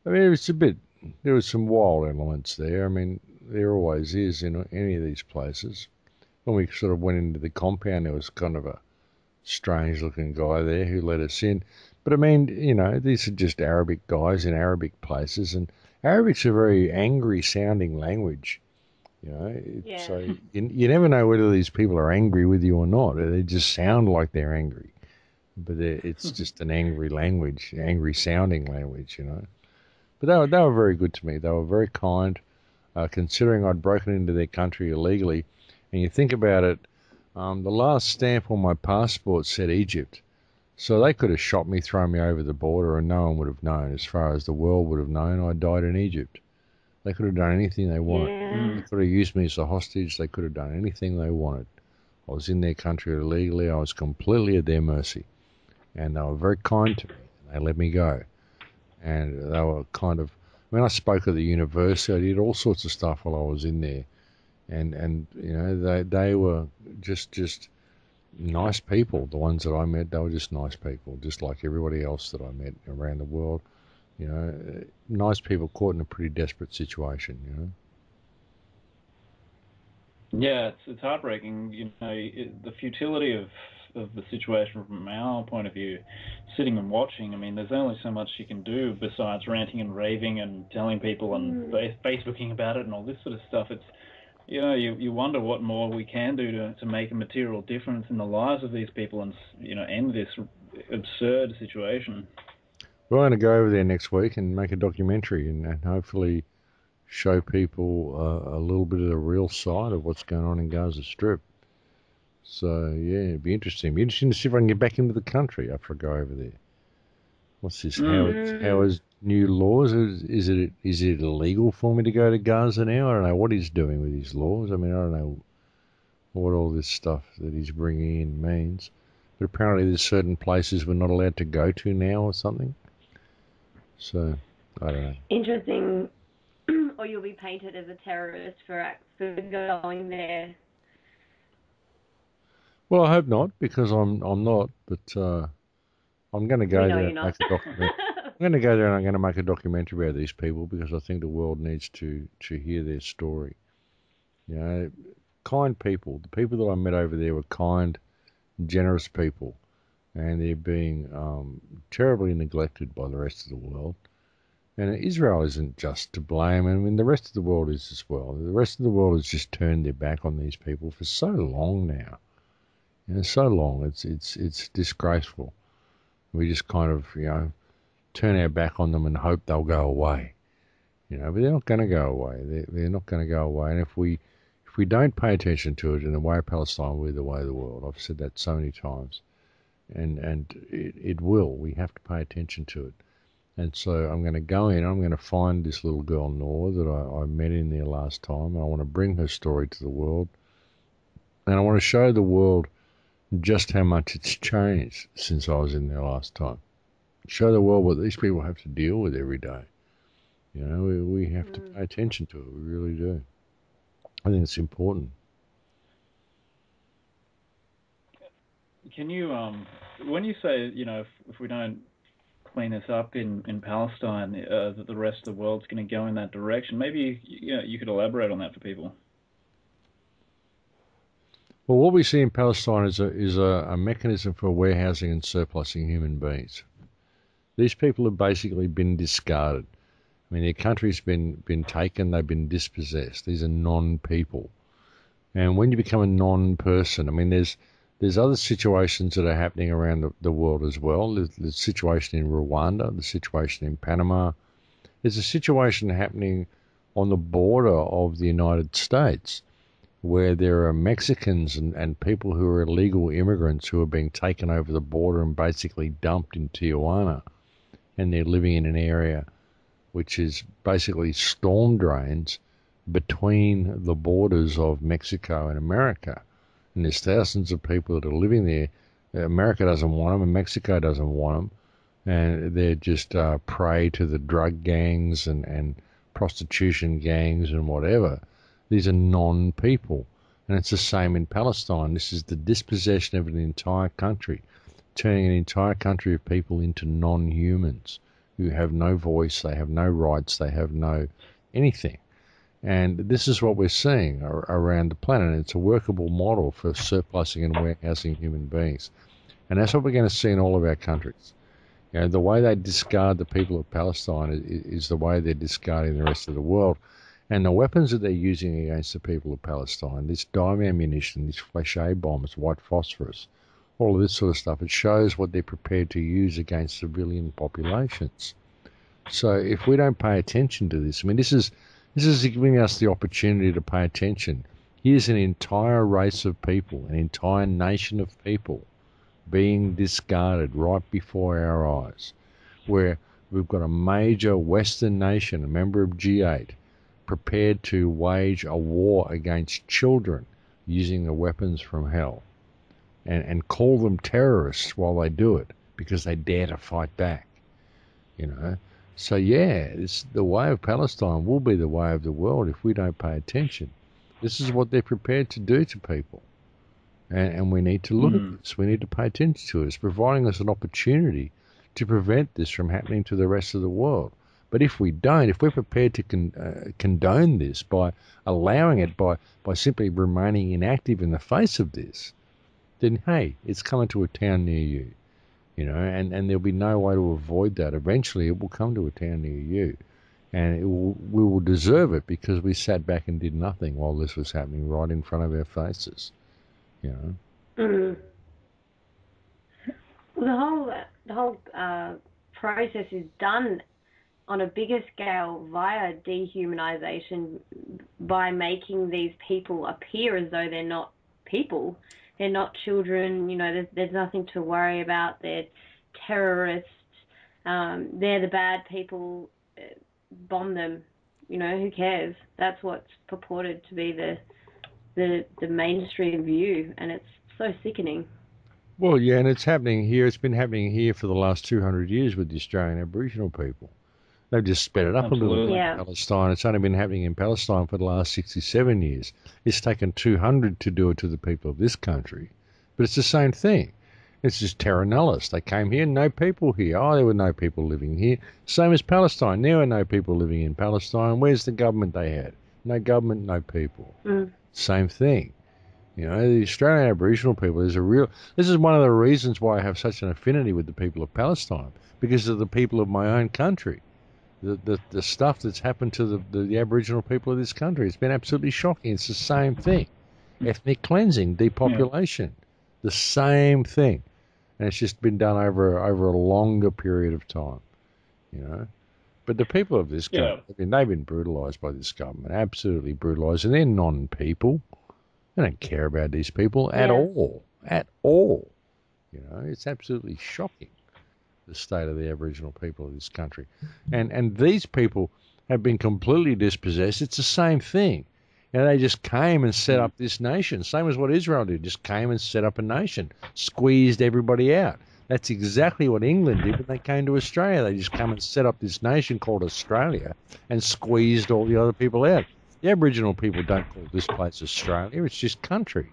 it was a bit. There was some wild elements there. I mean, there always is in any of these places. When we sort of went into the compound, there was kind of a strange-looking guy there who let us in. But I mean, these are just Arabic guys in Arabic places, and Arabic's a very angry-sounding language. So you never know whether these people are angry with you or not. They just sound like they're angry, but it's just an angry language, angry-sounding language. But they were very good to me. They were very kind, considering I'd broken into their country illegally. And you think about it, the last stamp on my passport said Egypt. So they could have shot me, thrown me over the border, and no one would have known. As far as the world would have known, I died in Egypt. They could have done anything they wanted. Yeah. They could have used me as a hostage. They could have done anything they wanted. I was in their country illegally. I was completely at their mercy. And they were very kind to me. They let me go. And they were kind of... When I spoke at the university, I did all sorts of stuff while I was in there. And they were just nice people. The ones that I met, they were just nice people, just like everybody else that I met around the world. Nice people caught in a pretty desperate situation. Yeah, it's heartbreaking. The futility of the situation from our point of view, sitting and watching. I mean, there's only so much you can do besides ranting and raving and telling people and Facebooking about it and all this sort of stuff. It's you wonder what more we can do to make a material difference in the lives of these people and end this absurd situation. We're going to go over there next week and make a documentary and hopefully show people a little bit of the real side of what's going on in Gaza Strip. So yeah, it'd be interesting. It'd be interesting to see if I can get back into the country after I go over there. What's this? How is new laws? Is it illegal for me to go to Gaza now? I don't know what he's doing with his laws. I mean, I don't know what all this stuff that he's bringing in means. But apparently there's certain places we're not allowed to go to now or something. So, I don't know. Interesting. Or you'll be painted as a terrorist for going there. Well, I hope not, because I'm not. But I'm going to go there and make a documentary. I'm going to go there and I'm going to make a documentary about these people because I think the world needs to hear their story. Kind people. The people that I met over there were kind, generous people, and they're being terribly neglected by the rest of the world. And Israel isn't just to blame. I mean, the rest of the world is as well. The rest of the world has just turned their back on these people for so long now. So long. It's disgraceful. We just kind of, turn our back on them and hope they'll go away. But they're not going to go away. They're not going to go away. And if we don't pay attention to it, in the way of Palestine will be the way of the world. I've said that so many times. And it will. We have to pay attention to it. And so I'm going to go in, I'm going to find this little girl, Noor, that I met in there last time. I want to bring her story to the world. And I want to show the world just how much it's changed since I was in there last time. Show the world what these people have to deal with every day. We have to pay attention to it. We really do. I think it's important. Can you, when you say, if we don't clean this up in Palestine, that the rest of the world's going to go in that direction, maybe you could elaborate on that for people. Well, what we see in Palestine is a mechanism for warehousing and surplusing human beings. These people have basically been discarded. I mean, their country's been taken, they've been dispossessed. These are non-people. And when you become a non-person, I mean, there's There's other situations that are happening around the world as well. There's the situation in Rwanda, the situation in Panama. There's a situation happening on the border of the United States where there are Mexicans and people who are illegal immigrants who are being taken over the border and basically dumped in Tijuana. And they're living in an area which is basically storm drains between the borders of Mexico and America. And there's thousands of people that are living there. America doesn't want them and Mexico doesn't want them. And they're just prey to the drug gangs and prostitution gangs and whatever. These are non-people. And it's the same in Palestine. This is the dispossession of an entire country, turning an entire country of people into non-humans who have no voice, they have no rights, they have no anything. And this is what we're seeing around the planet. It's a workable model for surplusing and warehousing human beings. And that's what we're going to see in all of our countries. You know, the way they discard the people of Palestine is the way they're discarding the rest of the world. And the weapons that they're using against the people of Palestine, this dime ammunition, these flash-A bombs, white phosphorus, all of this sort of stuff, it shows what they're prepared to use against civilian populations. So if we don't pay attention to this, I mean, this is giving us the opportunity to pay attention. Here's an entire race of people, an entire nation of people being discarded right before our eyes, where we've got a major Western nation, a member of G8, prepared to wage a war against children using the weapons from hell and call them terrorists while they do it because they dare to fight back, you know. So yeah, the way of Palestine will be the way of the world if we don't pay attention. This is what they're prepared to do to people. And we need to look at this. We need to pay attention to it. It's providing us an opportunity to prevent this from happening to the rest of the world. But if we don't, if we're prepared to condone this by allowing it, by simply remaining inactive in the face of this, then hey, it's coming to a town near you, you know, and there'll be no way to avoid that. Eventually it will come to a town near you, and we will deserve it because we sat back and did nothing while this was happening right in front of our faces, you know. Mm. Well, the whole process is done on a bigger scale via dehumanization by making these people appear as though they're not people. They're not children, you know, there's nothing to worry about. They're terrorists. They're the bad people. Bomb them. You know, who cares? That's what's purported to be the mainstream view, and it's so sickening. Well, yeah, and it's happening here. It's been happening here for the last 200 years with the Australian Aboriginal people. They've just sped it up a little bit in Palestine. It's only been happening in Palestine for the last 67 years. It's taken 200 to do it to the people of this country. But it's the same thing. It's just terra nullius. They came here, no people here. Oh, there were no people living here. Same as Palestine. There were no people living in Palestine. Where's the government they had? No government, no people. Same thing. You know, the Australian Aboriginal people is this is one of the reasons why I have such an affinity with the people of Palestine, because of the people of my own country. The stuff that's happened to the Aboriginal people of this country. It's been absolutely shocking. It's the same thing. Ethnic cleansing, depopulation, the same thing. And it's just been done over a longer period of time, you know. But the people of this country, I mean, they've been brutalised by this government, absolutely brutalised. And they're non-people. They don't care about these people at all. At all. You know, it's absolutely shocking, the state of the Aboriginal people of this country. And these people have been completely dispossessed. It's the same thing. You know, they just came and set up this nation, same as what Israel did, just came and set up a nation, squeezed everybody out. That's exactly what England did when they came to Australia. They just come and set up this nation called Australia and squeezed all the other people out. The Aboriginal people don't call this place Australia. It's just country.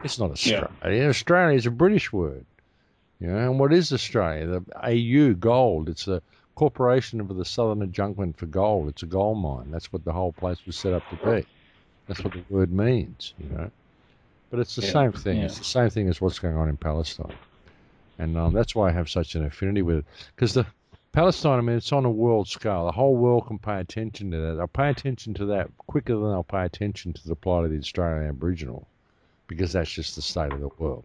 It's not Australia. Yeah. Australia is a British word. You know, and what is Australia? The AU, gold. It's the Corporation of the Southern Adjunct for Gold. It's a gold mine. That's what the whole place was set up to be. That's what the word means, you know. But it's the same thing. It's the same thing as what's going on in Palestine. And that's why I have such an affinity with it. Because the Palestine, I mean, it's on a world scale. The whole world can pay attention to that. They'll pay attention to that quicker than they'll pay attention to the plight of the Australian Aboriginal. because that's just the state of the world.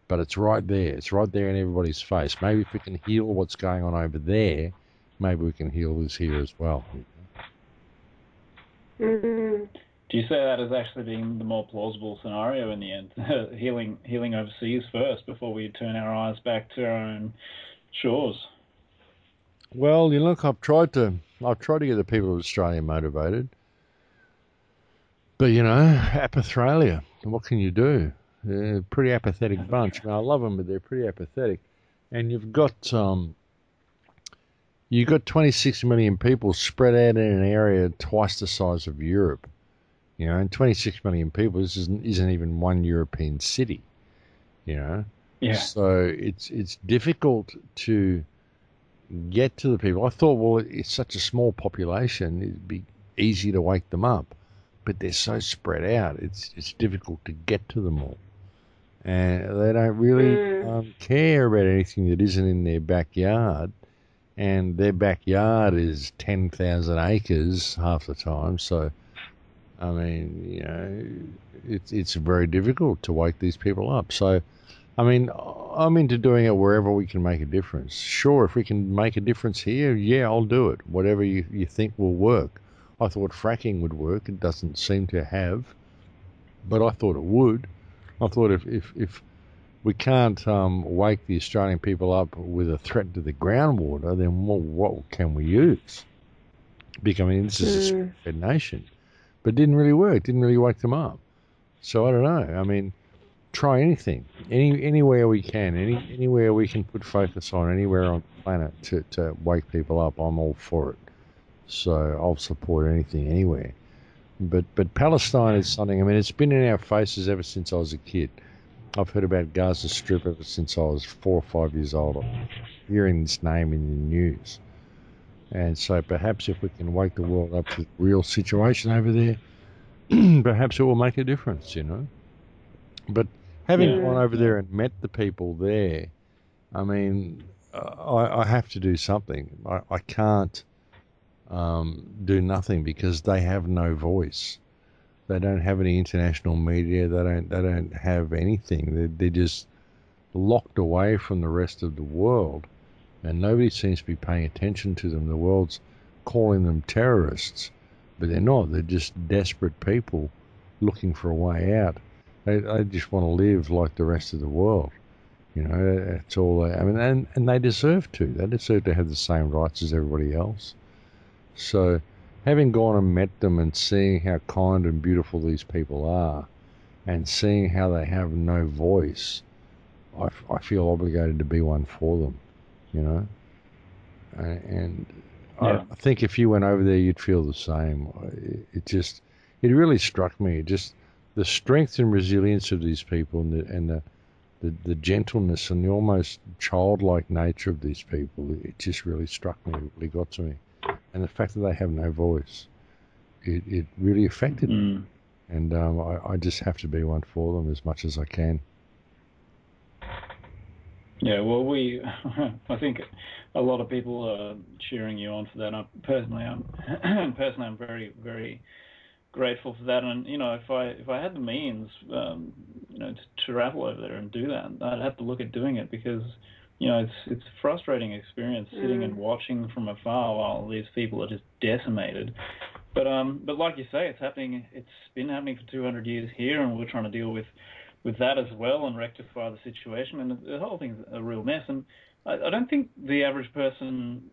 But it's right there. It's right there in everybody's face. Maybe if we can heal what's going on over there, maybe we can heal this here as well. Mm. Do you say that as actually being the more plausible scenario in the end? healing overseas first before we turn our eyes back to our own shores? Well, you look, I've tried to get the people of Australia motivated, but apathralia. What can you do? They're a pretty apathetic bunch. I mean, I love them, but they're pretty apathetic. And you've got 26 million people spread out in an area twice the size of Europe. And 26 million people. This isn't even one European city. Yeah. So it's difficult to get to the people. I thought, well, it's such a small population, it'd be easy to wake them up, but they're so spread out. It's difficult to get to them all, and they don't really care about anything that isn't in their backyard. And their backyard is 10,000 acres half the time. So, I mean, it's very difficult to wake these people up. So, I mean, I'm into doing it wherever we can make a difference. Sure, if we can make a difference here, yeah, I'll do it. Whatever you think will work. I thought fracking would work. It doesn't seem to have, but I thought it would. I thought if we can't wake the Australian people up with a threat to the groundwater, then what can we use? Because, I mean, this is a spread nation. But it didn't really work. It didn't really wake them up. So I don't know. I mean, try anything, anywhere we can, anywhere we can put focus on, anywhere on the planet to wake people up. I'm all for it. So I'll support anything, anywhere. But Palestine is something. I mean, it's been in our faces ever since I was a kid. I've heard about Gaza Strip ever since I was 4 or 5 years old. I'm hearing this name in the news. And so perhaps if we can wake the world up to the real situation over there, perhaps it will make a difference, But having gone over there and met the people there, I mean, I have to do something. I can't do nothing because they have no voice. They don't have any international media. They don't have anything. They're just locked away from the rest of the world, and nobody seems to be paying attention to them. The world's calling them terrorists, but they're not. They're just desperate people looking for a way out. They just want to live like the rest of the world. That's all. I mean, and they deserve to. They deserve to have the same rights as everybody else. So, having gone and met them and seeing how kind and beautiful these people are, and seeing how they have no voice, I feel obligated to be one for them. And I think if you went over there, you'd feel the same. It really struck me. Just the strength and resilience of these people, and the gentleness and the almost childlike nature of these people. It just really struck me. It really got to me. And the fact that they have no voice, it really affected me. And I just have to be one for them as much as I can. Yeah, well, I think a lot of people are cheering you on for that. I'm very, very grateful for that. And if I had the means, to travel over there and do that, I'd have to look at doing it because it's a frustrating experience sitting and watching from afar while these people are just decimated. But like you say, it's happening. It's been happening for 200 years here, and we're trying to deal with that as well and rectify the situation. And the whole thing's a real mess. And I don't think the average person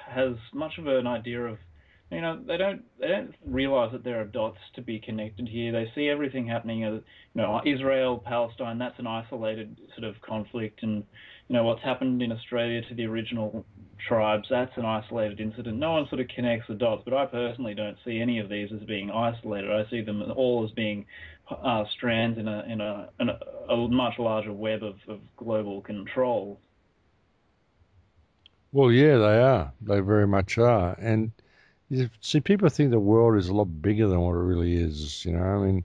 has much of an idea of, they don't realize that there are dots to be connected here. They see everything happening, Israel, Palestine, that's an isolated sort of conflict, and what's happened in Australia to the original tribes, that's an isolated incident. No one sort of connects the dots, but I personally don't see any of these as being isolated. I see them all as being strands in a much larger web of global control. Well, yeah, they are. They very much are. And see, people think the world is a lot bigger than what it really is. I mean,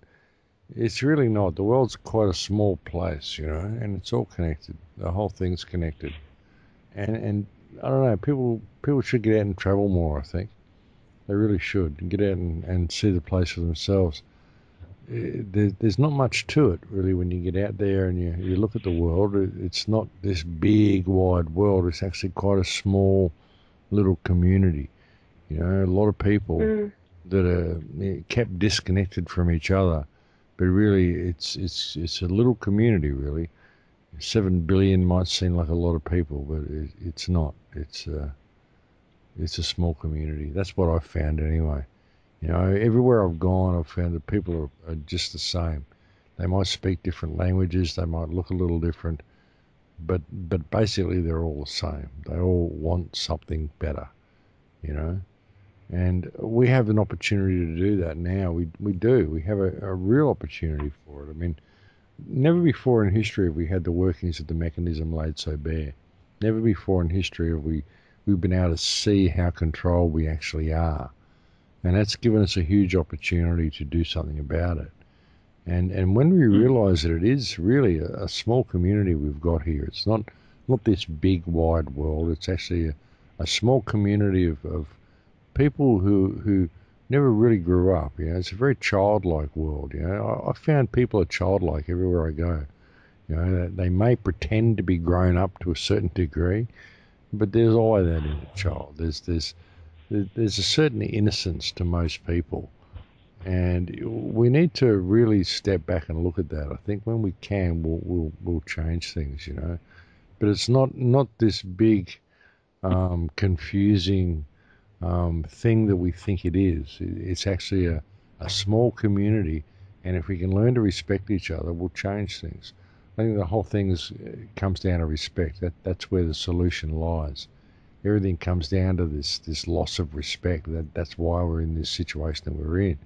it's really not. The world's quite a small place, and it's all connected. The whole thing's connected. And I don't know, people should get out and travel more, I think. They really should. Get out and see the place for themselves. there's not much to it really when you get out there and you look at the world. It's not this big wide world. It's actually quite a small little community. You know, a lot of people that are kept disconnected from each other, but really it's a little community really. 7 billion might seem like a lot of people, but it's not. It's a small community. That's what I've found anyway. You know, everywhere I've gone, I've found that people are just the same. They might speak different languages, they might look a little different, but basically they're all the same. They all want something better, you know. And we have an opportunity to do that now. We do. We have a real opportunity for it. I mean, never before in history have we had the workings of the mechanism laid so bare. Never before in history have we've been able to see how controlled we actually are. And that's given us a huge opportunity to do something about it. And when we realise that it is really a small community we've got here, it's not this big wide world. It's actually a small community of people who never really grew up. You know, it's a very childlike world. You know, I found people are childlike everywhere I go. You know, they may pretend to be grown up to a certain degree, but there's always that inner child. There's a certain innocence to most people, and we need to really step back and look at that. I think when we can, we'll change things, you know. But it's not this big, confusing thing that we think it is. It's actually a small community, and if we can learn to respect each other, we'll change things. I think the whole thing comes down to respect. That's where the solution lies. Everything comes down to this loss of respect. That's why we're in this situation that we're in.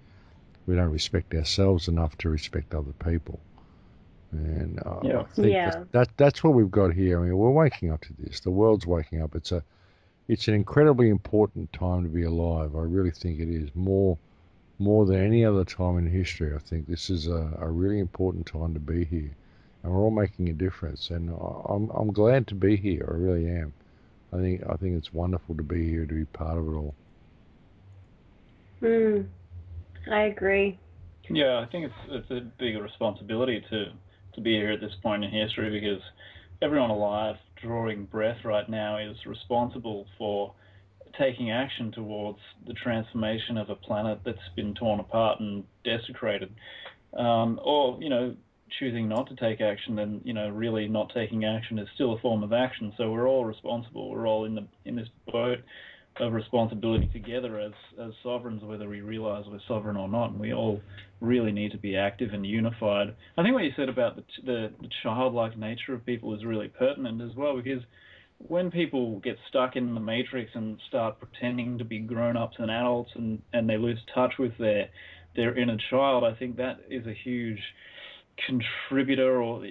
We don't respect ourselves enough to respect other people. And I think that's what we've got here. I mean, we're waking up to this. The world's waking up. It's an incredibly important time to be alive. I really think it is more than any other time in history. I think this is a really important time to be here, and we're all making a difference. And I'm glad to be here. I really am. I think it's wonderful to be here, to be part of it all. I agree. Yeah, I think it's a bigger responsibility to be here at this point in history, because everyone alive drawing breath right now is responsible for taking action towards the transformation of a planet that's been torn apart and desecrated, or choosing not to take action. And really not taking action is still a form of action. So we're all responsible. We're all in this boat of responsibility together as sovereigns, whether we realize we're sovereign or not. And we all really need to be active and unified. I think what you said about the childlike nature of people is really pertinent as well, because when people get stuck in the matrix and start pretending to be grown-ups and adults, and they lose touch with their inner child, I think that is a huge contributor, or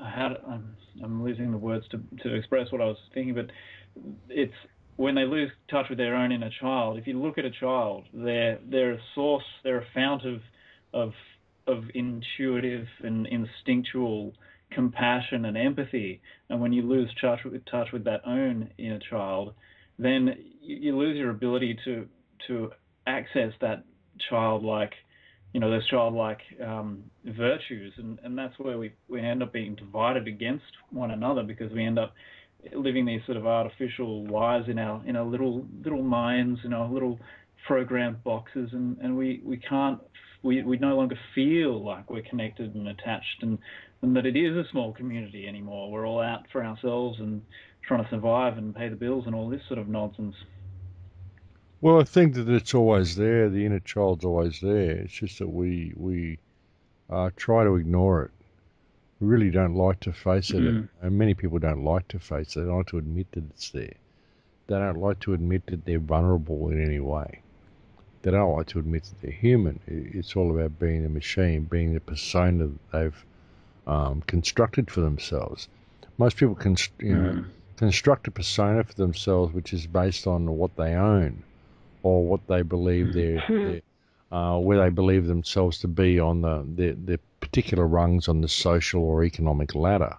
I'm losing the words to express what I was thinking, but it's when they lose touch with their own inner child. If you look at a child, they're a source, they're a fount of intuitive and instinctual compassion and empathy. And when you lose touch with that own inner child, then you lose your ability to access that childlike, those childlike virtues, and that's where we end up being divided against one another, because we end up living these sort of artificial lives in our little minds, in our little programmed boxes, and we no longer feel like we're connected and attached, and that it is a small community anymore. We're all out for ourselves and trying to survive and pay the bills and all this sort of nonsense. Well, I think that it's always there. The inner child's always there. It's just that we try to ignore it. We really don't like to face it, and many people don't like to face it. They don't like to admit that it's there. They don't like to admit that they're vulnerable in any way. They don't like to admit that they're human. It's all about being a machine, being the persona that they've constructed for themselves. Most people construct a persona for themselves which is based on what they own, or what they believe where they believe themselves to be on the particular rungs on the social or economic ladder.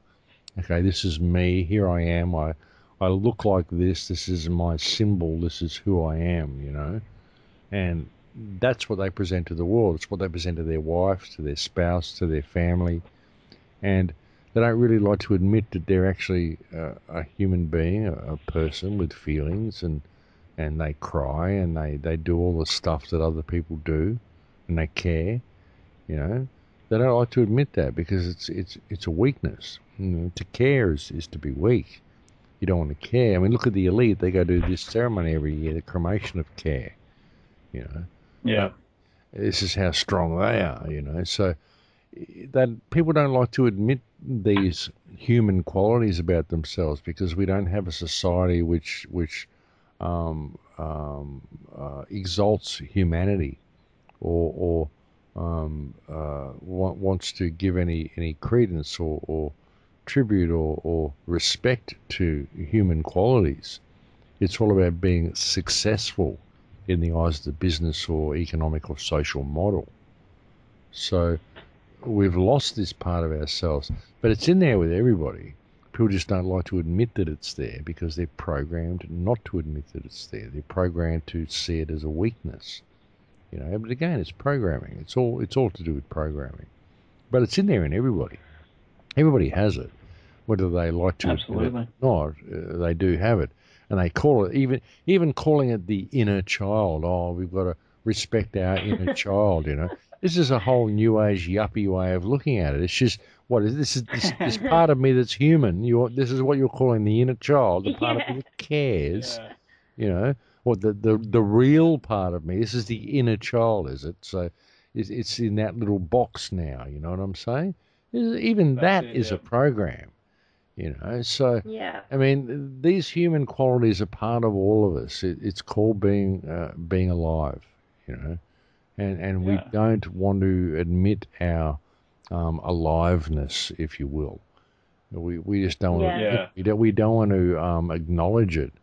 Okay, this is me. Here I am. I look like this. This is my symbol. This is who I am. And that's what they present to the world. It's what they present to their wife, to their spouse, to their family, and they don't really like to admit that they're actually a human being, a person with feelings, and they cry and they do all the stuff that other people do, and they care. You know, they don't like to admit that because it's a weakness. You know, to care is to be weak. You don't want to care. I mean, look at the elite. They go do this ceremony every year, the cremation of care. You know, Yeah. this is how strong they are. You know, so that people don't like to admit these human qualities about themselves because we don't have a society which exalts humanity or wants to give any credence or tribute or respect to human qualities. It's all about being successful in the eyes of the business or economic or social model. So we've lost this part of ourselves, but it's in there with everybody. People just don't like to admit that it's there because they're programmed not to admit that it's there. They're programmed to see it as a weakness. You know, but again, it's programming. It's all to do with programming. But it's in there in everybody. Everybody has it, whether they like to admit it or not. They do have it, and they call it even calling it the inner child. Oh, we've got to respect our inner child. You know, this is a whole new age yuppie way of looking at it. It's just what is this part of me that's human. This is what you're calling the inner child, the part of me that cares. Yeah. You know, or the real part of me. This is the inner child, is it? So it's in that little box now. You know what I'm saying? Even that is a program. You know, so Yeah. I mean, these human qualities are part of all of us. It's called being alive. You know, and we don't want to admit our aliveness, if you will. We just don't want to, we don't want to acknowledge it.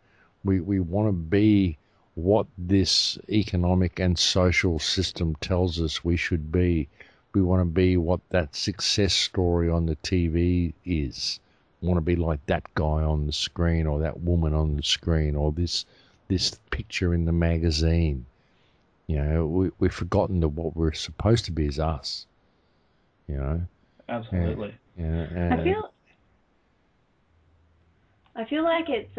We want to be what this economic and social system tells us we should be. We want to be what that success story on the TV is. We want to be like that guy on the screen or that woman on the screen or this picture in the magazine. You know, we've forgotten that what we're supposed to be is us. You know? Absolutely. And I feel like it's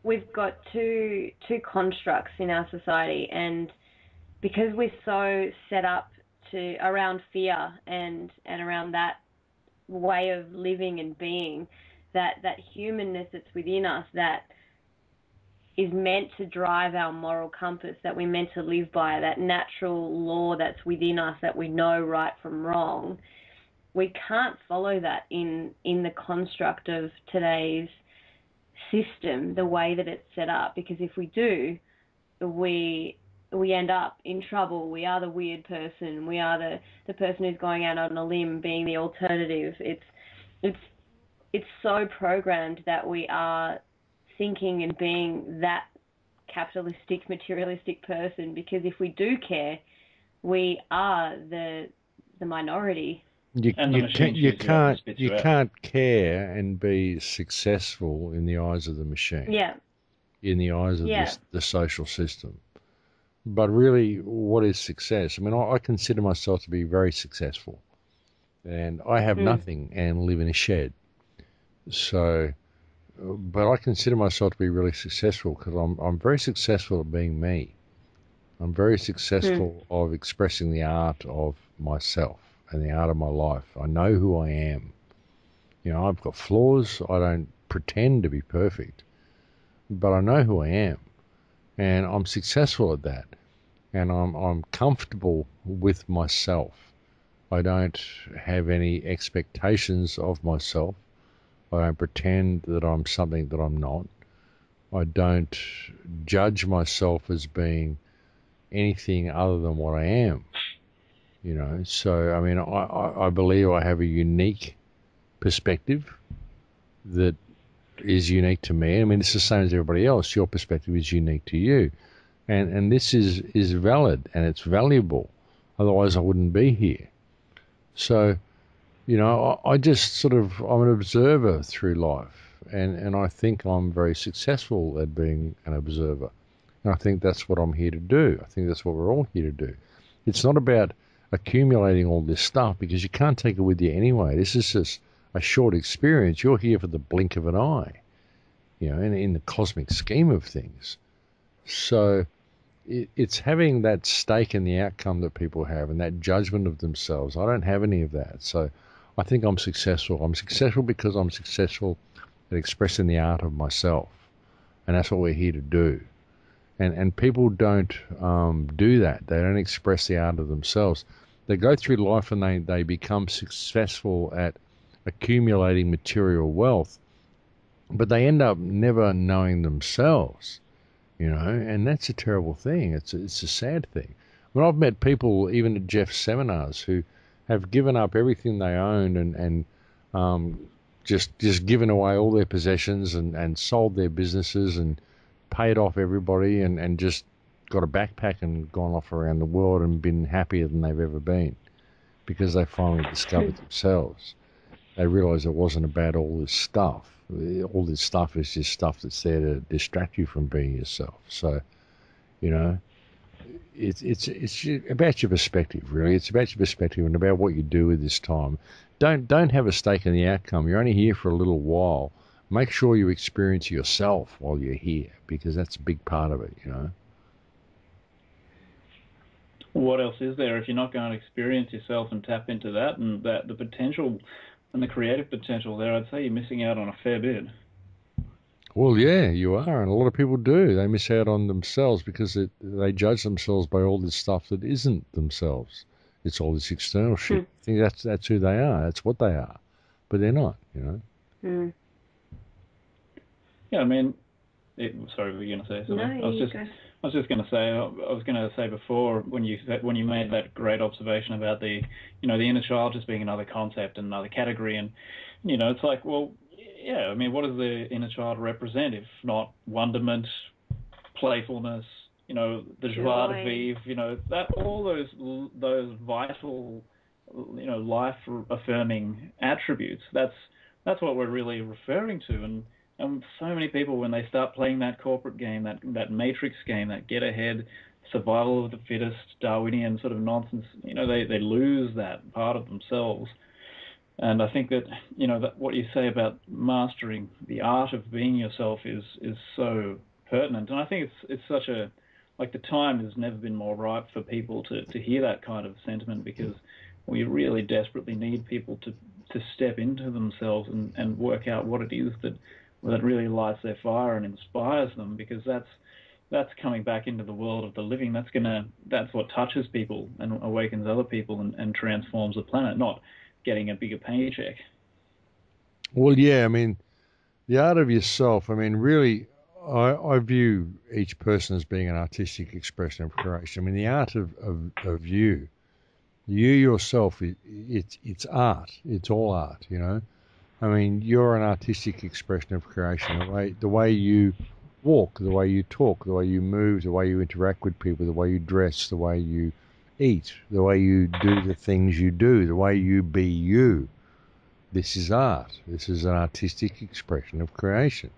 we've got two constructs in our society, and because we're so set up to around fear and around that way of living and being, that humanness that's within us that is meant to drive our moral compass, that we're meant to live by, that natural law that's within us that we know right from wrong. We can't follow that in the construct of today's system, the way that it's set up, because if we do, we end up in trouble. We are the weird person. We are the person who's going out on a limb, being the alternative. It's so programmed that we are thinking and being that capitalistic, materialistic person, because if we do care, we are the minority. You can't care and be successful in the eyes of the machine. Yeah. In the eyes of the social system. But really, what is success? I mean, I consider myself to be very successful, and I have nothing and live in a shed. So, but I consider myself to be really successful because I'm very successful at being me. I'm very successful of expressing the art of myself and the art of my life. I know who I am. You know, I've got flaws. I don't pretend to be perfect, but I know who I am, and I'm successful at that. And I'm comfortable with myself. I don't have any expectations of myself. I don't pretend that I'm something that I'm not. I don't judge myself as being anything other than what I am. You know, so I mean, I believe I have a unique perspective that is unique to me. I mean, it's the same as everybody else. Your perspective is unique to you. And this is valid and it's valuable. Otherwise, I wouldn't be here. So, you know, I just I'm an observer through life. And I think I'm very successful at being an observer. And I think that's what I'm here to do. I think that's what we're all here to do. It's not about accumulating all this stuff, because you can't take it with you anyway. This is just a short experience. You're here for the blink of an eye, in the cosmic scheme of things. So it's having that stake in the outcome that people have and that judgment of themselves. I don't have any of that. So I think I'm successful. I'm successful because I'm successful at expressing the art of myself. And that's what we're here to do. And people don't do that. They don't express the art of themselves. They go through life and they become successful at accumulating material wealth, but they end up never knowing themselves, and that's a terrible thing. It's a sad thing. I mean, I've met people, even at Jeff's seminars, who have given up everything they owned and just given away all their possessions and sold their businesses and paid off everybody and just got a backpack and gone off around the world and been happier than they've ever been, because they finally discovered themselves. They realised it wasn't about all this stuff. All this stuff is just stuff that's there to distract you from being yourself. So, it's about your perspective, really. It's about your perspective and about what you do with this time. Don't have a stake in the outcome. You're only here for a little while. Make sure you experience yourself while you're here, because that's a big part of it, What else is there if you're not going to experience yourself and tap into that and the potential and the creative potential there? I'd say you're missing out on a fair bit. Well, yeah, you are, and a lot of people do. They miss out on themselves because they judge themselves by all this stuff that isn't themselves. It's all this external shit. I think that's who they are. That's what they are, but they're not. Yeah, I mean, sorry, were you going to say something? No, I was just going to say. I was going to say before when you made that great observation about the inner child just being another concept and another category, and it's like, well, yeah, I mean, what does the inner child represent if not wonderment, playfulness, the joie de vivre, that all those vital, life affirming attributes. That's what we're really referring to, and so many people, when they start playing that corporate game, that matrix game, that get ahead, survival of the fittest, Darwinian sort of nonsense, they lose that part of themselves. And I think that, that what you say about mastering the art of being yourself is so pertinent. And I think it's such the time has never been more ripe for people to hear that kind of sentiment, because we really desperately need people to step into themselves and work out what it is that really lights their fire and inspires them, because that's coming back into the world of the living. That's what touches people and awakens other people and transforms the planet, not getting a bigger paycheck. Well, yeah, I mean, the art of yourself, I mean, really, I view each person as being an artistic expression of creation. I mean, the art of you yourself, it's art. It's all art, I mean, you're an artistic expression of creation. The way you walk, the way you talk, the way you move, the way you interact with people, the way you dress, the way you eat, the way you do the things you do, the way you be you. This is art. This is an artistic expression of creation.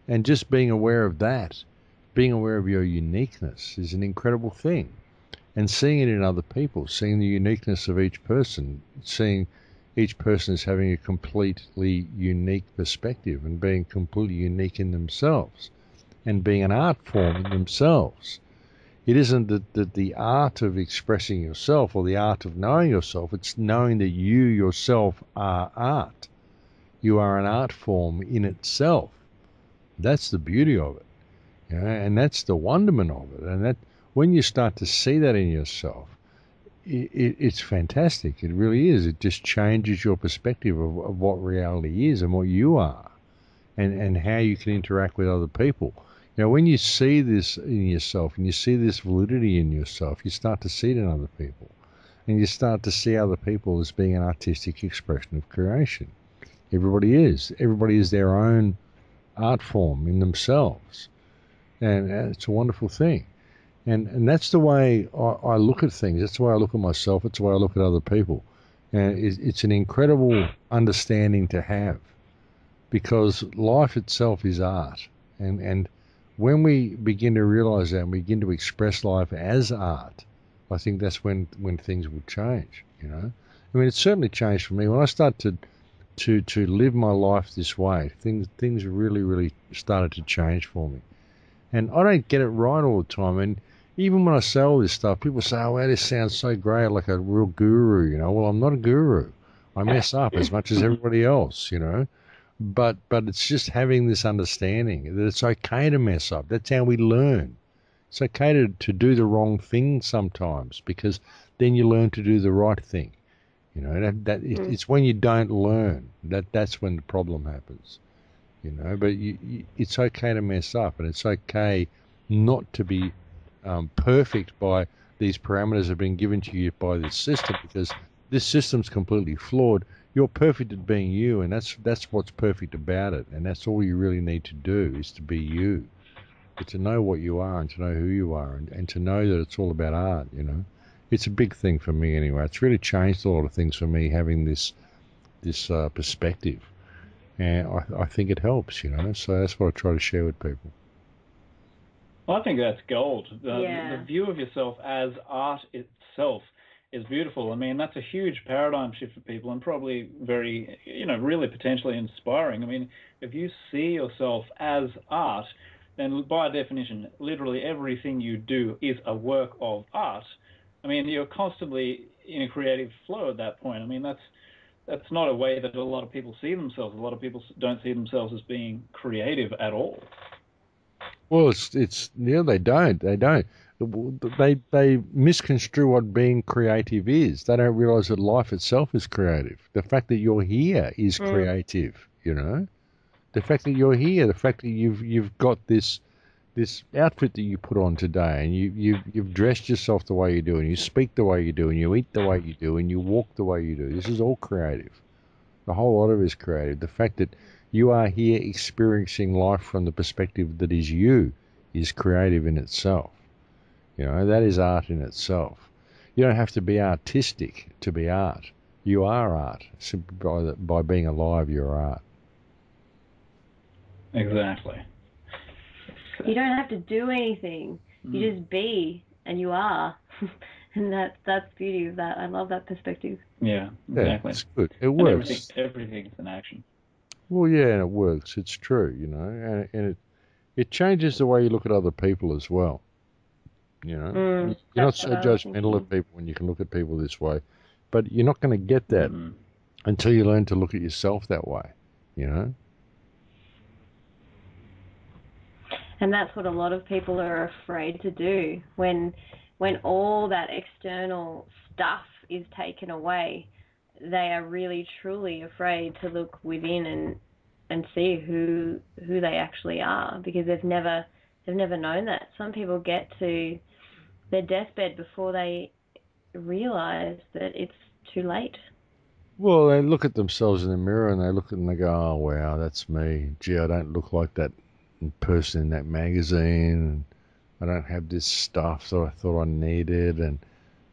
And just being aware of that, being aware of your uniqueness, is an incredible thing. And seeing it in other people, seeing the uniqueness of each person, seeing each person as having a completely unique perspective and being completely unique in themselves and being an art form in themselves. It isn't that the art of expressing yourself or the art of knowing yourself, it's knowing that you yourself are art. You are an art form in itself. That's the beauty of it, and that's the wonderment of it. And that when you start to see that in yourself, it's fantastic. It really is. It just changes your perspective of what reality is and what you are, and how you can interact with other people. When you see this in yourself and you see this validity in yourself, you start to see it in other people, and you start to see other people as being an artistic expression of creation. Everybody is their own art form in themselves, and it's a wonderful thing. And that's the way I look at things. That's the way I look at myself. It's the way I look at other people. And it's an incredible understanding to have, because life itself is art. And when we begin to realize that and we begin to express life as art, I think that's when things will change, you know. I mean, it's certainly changed for me. When I start to live my life this way, things really started to change for me. And I don't get it right all the time. And even when I say all this stuff, people say, oh, wow, this sounds so great, like a real guru, you know. Well, I'm not a guru. I mess up as much as everybody else, you know. But it's just having this understanding that it's okay to mess up. That's how we learn. It's okay to do the wrong thing sometimes, because then you learn to do the right thing. You know, it's when you don't learn that's when the problem happens. You know, but it's okay to mess up, and it's okay not to be perfect by these parameters that have been given to you by this system, because this system's completely flawed. You're perfect at being you, and that's what's perfect about it, and that's all you really need to do is to be you. But to know what you are and to know who you are, and to know that it's all about art, you know. It's a big thing for me anyway. It's really changed a lot of things for me having this perspective. And I think it helps, you know. So that's what I try to share with people. I think that's gold. The view of yourself as art itself is beautiful. I mean, that's a huge paradigm shift for people, and probably very, you know, really potentially inspiring. I mean, if you see yourself as art, then by definition, literally everything you do is a work of art. I mean, you're constantly in a creative flow at that point. I mean, that's not a way that a lot of people see themselves. A lot of people don't see themselves as being creative at all. Well, it's yeah, they don't. They misconstrue what being creative is. They don't realize that life itself is creative. The fact that you're here is creative, you know. The fact that you're here, the fact that you've got this outfit that you put on today, and you've dressed yourself the way you do, and you speak the way you do, and you eat the way you do, and you walk the way you do. This is all creative. The whole lot of it is creative. The fact that you are here experiencing life from the perspective that is you is creative in itself. You know, that is art in itself. You don't have to be artistic to be art. You are art. Simply by being alive, you're art. Exactly. You don't have to do anything. You just be, and you are. And that's the beauty of that. I love that perspective. Yeah, exactly. It's good. It works. Everything's an action. Well, yeah, and it works. It's true, you know, and it changes the way you look at other people as well. You know, you're not so judgmental of people when you can look at people this way, but you're not going to get that until you learn to look at yourself that way. You know. And that's what a lot of people are afraid to do when all that external stuff is taken away. They are really truly afraid to look within and see who they actually are, because they've never known that. Some people get to their deathbed before they realize that it's too late. Well, they look at themselves in the mirror and they look at them and they go, "Oh wow, that's me. Gee, I don't look like that person in that magazine. I don't have this stuff that I thought I needed, and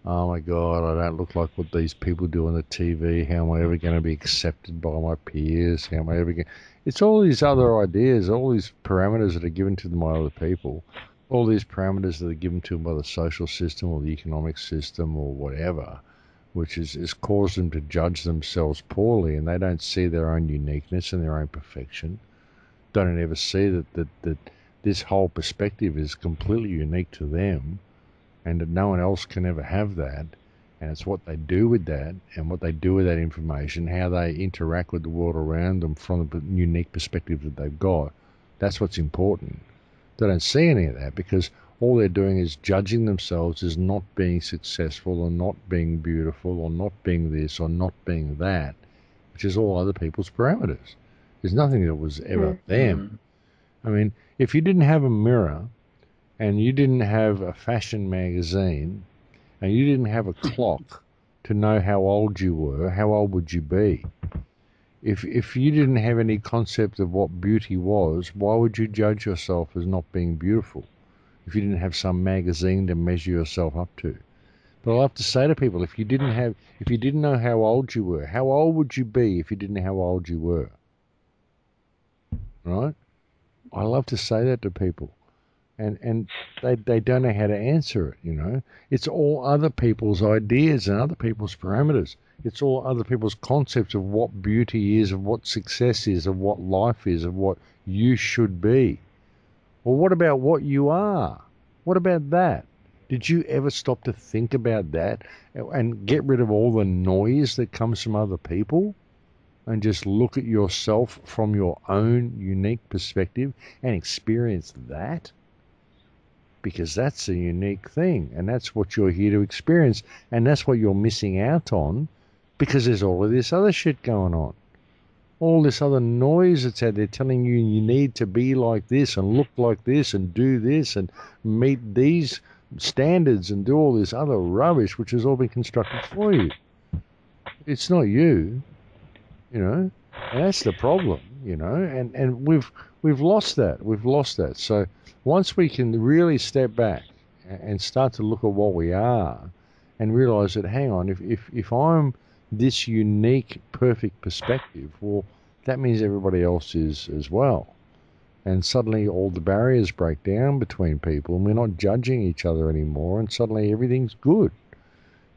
oh my God, I don't look like what these people do on the TV. How am I ever going to be accepted by my peers? How am I ever going?" It's all these other ideas, all these parameters that are given to them by other people, all these parameters that are given to them by the social system or the economic system or whatever, which is caused them to judge themselves poorly, and they don't see their own uniqueness and their own perfection. They don't ever see that this whole perspective is completely unique to them, and that no one else can ever have that. And it's what they do with that, and what they do with that information, how they interact with the world around them from the unique perspective that they've got. That's what's important. They don't see any of that, because all they're doing is judging themselves as not being successful or not being beautiful or not being this or not being that, which is all other people's parameters. There's nothing that was ever them. I mean, if you didn't have a mirror and you didn't have a fashion magazine and you didn't have a clock to know how old you were, how old would you be? If you didn't have any concept of what beauty was, why would you judge yourself as not being beautiful if you didn't have some magazine to measure yourself up to? But I have to say to people, if you didn't know how old you were, how old would you be if you didn't know how old you were? Right? I love to say that to people. and they don't know how to answer it, you know. It's all other people's ideas and other people's parameters. It's all other people's concepts of what beauty is, of what success is, of what life is, of what you should be. Well, what about what you are? What about that? Did you ever stop to think about that and get rid of all the noise that comes from other people and just look at yourself from your own unique perspective and experience that? Because that's a unique thing, and that's what you're here to experience, and that's what you're missing out on because there's all of this other shit going on. All this other noise that's out there telling you you need to be like this and look like this and do this and meet these standards and do all this other rubbish which has all been constructed for you. It's not you, you know, and that's the problem, you know, and we've lost that. We've lost that. So once we can really step back and start to look at what we are and realize that, hang on, if I'm this unique, perfect perspective, well, that means everybody else is as well. And suddenly all the barriers break down between people and we're not judging each other anymore and suddenly everything's good.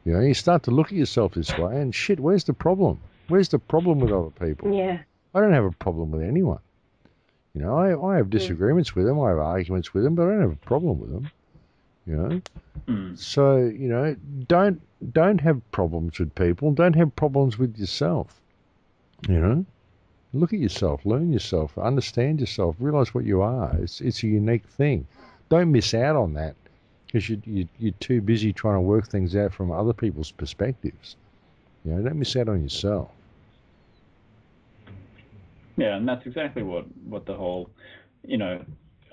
You know, you start to look at yourself this way and shit, where's the problem? Where's the problem with other people? Yeah. I don't have a problem with anyone. You know, I have disagreements with them, I have arguments with them, but I don't have a problem with them. You know? So, you know, don't have problems with people, don't have problems with yourself. You know? Look at yourself, learn yourself, understand yourself, realize what you are. It's a unique thing. Don't miss out on that because you're too busy trying to work things out from other people's perspectives. You know, don't miss out on yourself. Yeah, and that's exactly what the whole, you know,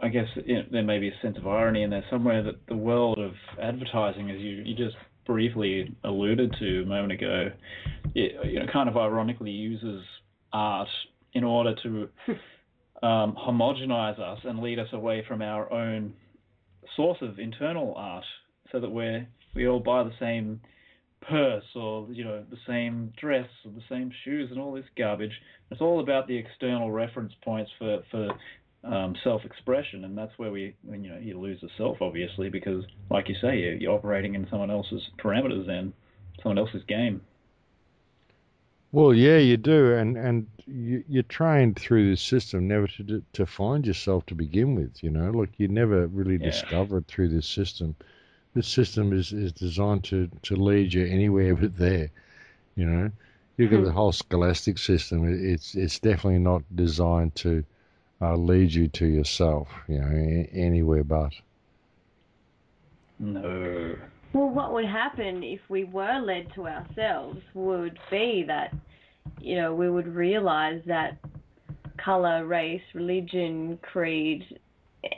I guess there may be a sense of irony in there somewhere that the world of advertising, as you just briefly alluded to a moment ago, you know, kind of ironically uses art in order to homogenize us and lead us away from our own source of internal art, so that we all buy the same purse or, you know, the same dress or the same shoes and all this garbage. It's all about the external reference points for self-expression, and that's where you lose the self, obviously, because, like you say, you're operating in someone else's parameters and someone else's game. Well, yeah, you do, and you're trained through this system never to find yourself to begin with. You know, like you never really discover it through this system. This system is designed to lead you anywhere but there. You know, you've got the whole scholastic system. It's definitely not designed to lead you to yourself. You know, anywhere but. No. Well, what would happen if we were led to ourselves would be that, you know, we would realize that color, race, religion, creed,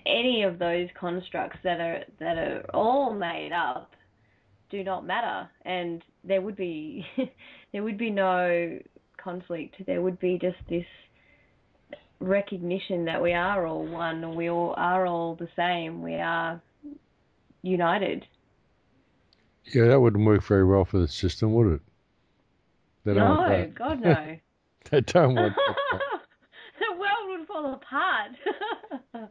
any of those constructs that are all made up do not matter, and there would be no conflict. There would be just this recognition that we are all one, we all are all the same, we are united. Yeah, that wouldn't work very well for the system, would it? They don't want that. God, no. They don't want that. The world would fall apart.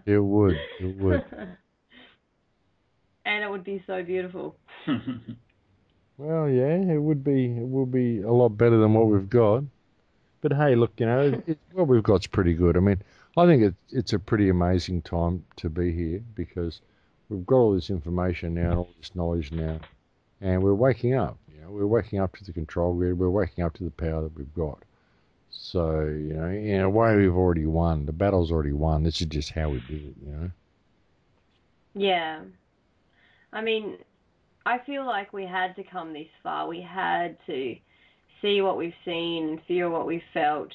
It would. It would. And it would be so beautiful. Well, yeah, it would be a lot better than what we've got. But hey, look, you know, what we've got's pretty good. I mean, I think it's a pretty amazing time to be here because we've got all this information now and all this knowledge now, and we're waking up. You know, we're waking up to the control grid. We're waking up to the power that we've got. So, you know, in a way, we've already won. The battle's already won. This is just how we do it, you know? Yeah. I mean, I feel like we had to come this far. We had to see what we've seen and feel what we've felt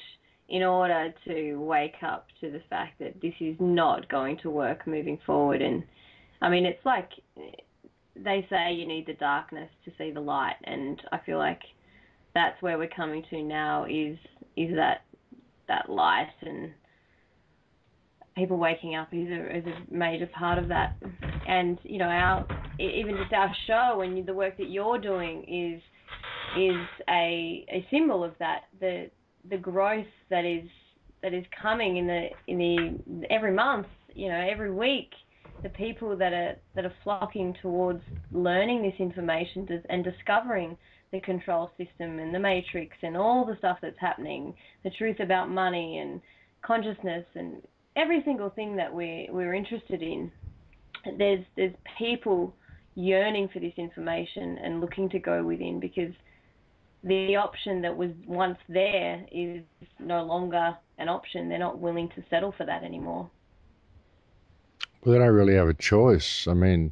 in order to wake up to the fact that this is not going to work moving forward. And, I mean, it's like they say you need the darkness to see the light, and I feel like that's where we're coming to now is that light, and people waking up is a major part of that. And, you know, even just our show and the work that you're doing is a symbol of that. The growth that is coming in the every month, you know, every week, the people that are flocking towards learning this information and discovering the control system and the matrix and all the stuff that's happening, the truth about money and consciousness and every single thing that we're interested in. There's people yearning for this information and looking to go within, because the option that was once there is no longer an option. They're not willing to settle for that anymore. Well, they don't really have a choice. I mean,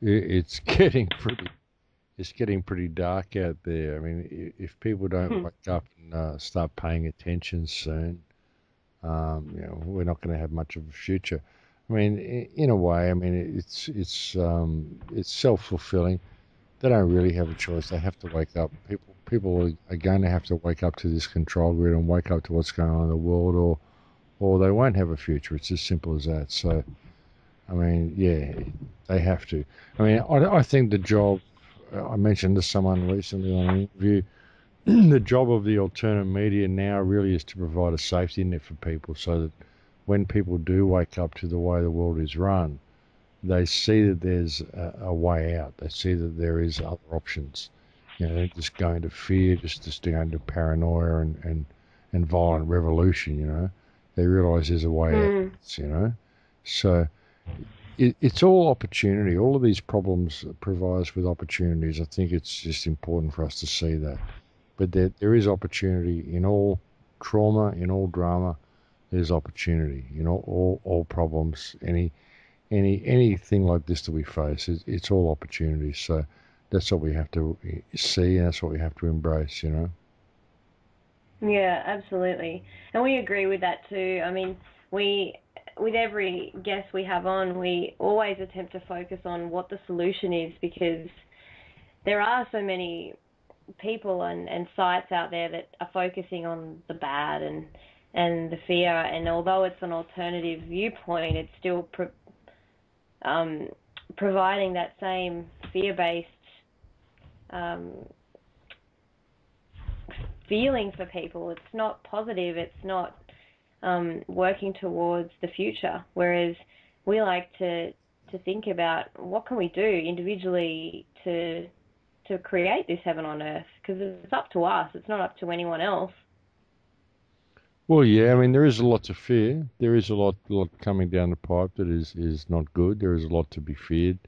it's getting pretty dark out there. I mean, if people don't wake up and start paying attention soon, we're not going to have much of a future. I mean, in a way, I mean, it's self-fulfilling. They don't really have a choice. They have to wake up. People are going to have to wake up to this control grid and wake up to what's going on in the world, or they won't have a future. It's as simple as that. So, I mean, yeah, they have to. I mean, I think the job, I mentioned to someone recently on an interview, the job of the alternative media now really is to provide a safety net for people, so that when people do wake up to the way the world is run, they see that there's a way out. They see that there is other options. They're just going to fear, just going to paranoia and violent revolution. They realise there's a way out. So it's all opportunity. All of these problems provide us with opportunities. I think it's just important for us to see that. But there is opportunity in all trauma, in all drama. There's opportunity. All problems, anything like this that we face, it's all opportunities. So that's what we have to see, and that's what we have to embrace. Yeah, absolutely, and we agree with that too. I mean, with every guest we have on, we always attempt to focus on what the solution is, because there are so many people and sites out there that are focusing on the bad and the fear, and although it's an alternative viewpoint, it's still providing that same fear-based feeling for people. It's not positive. It's not working towards the future. Whereas we like to think about what can we do individually to create this heaven on earth, because it's up to us. It's not up to anyone else. Well, yeah, I mean, there is a lot to fear. There is a lot coming down the pipe that is not good. There is a lot to be feared.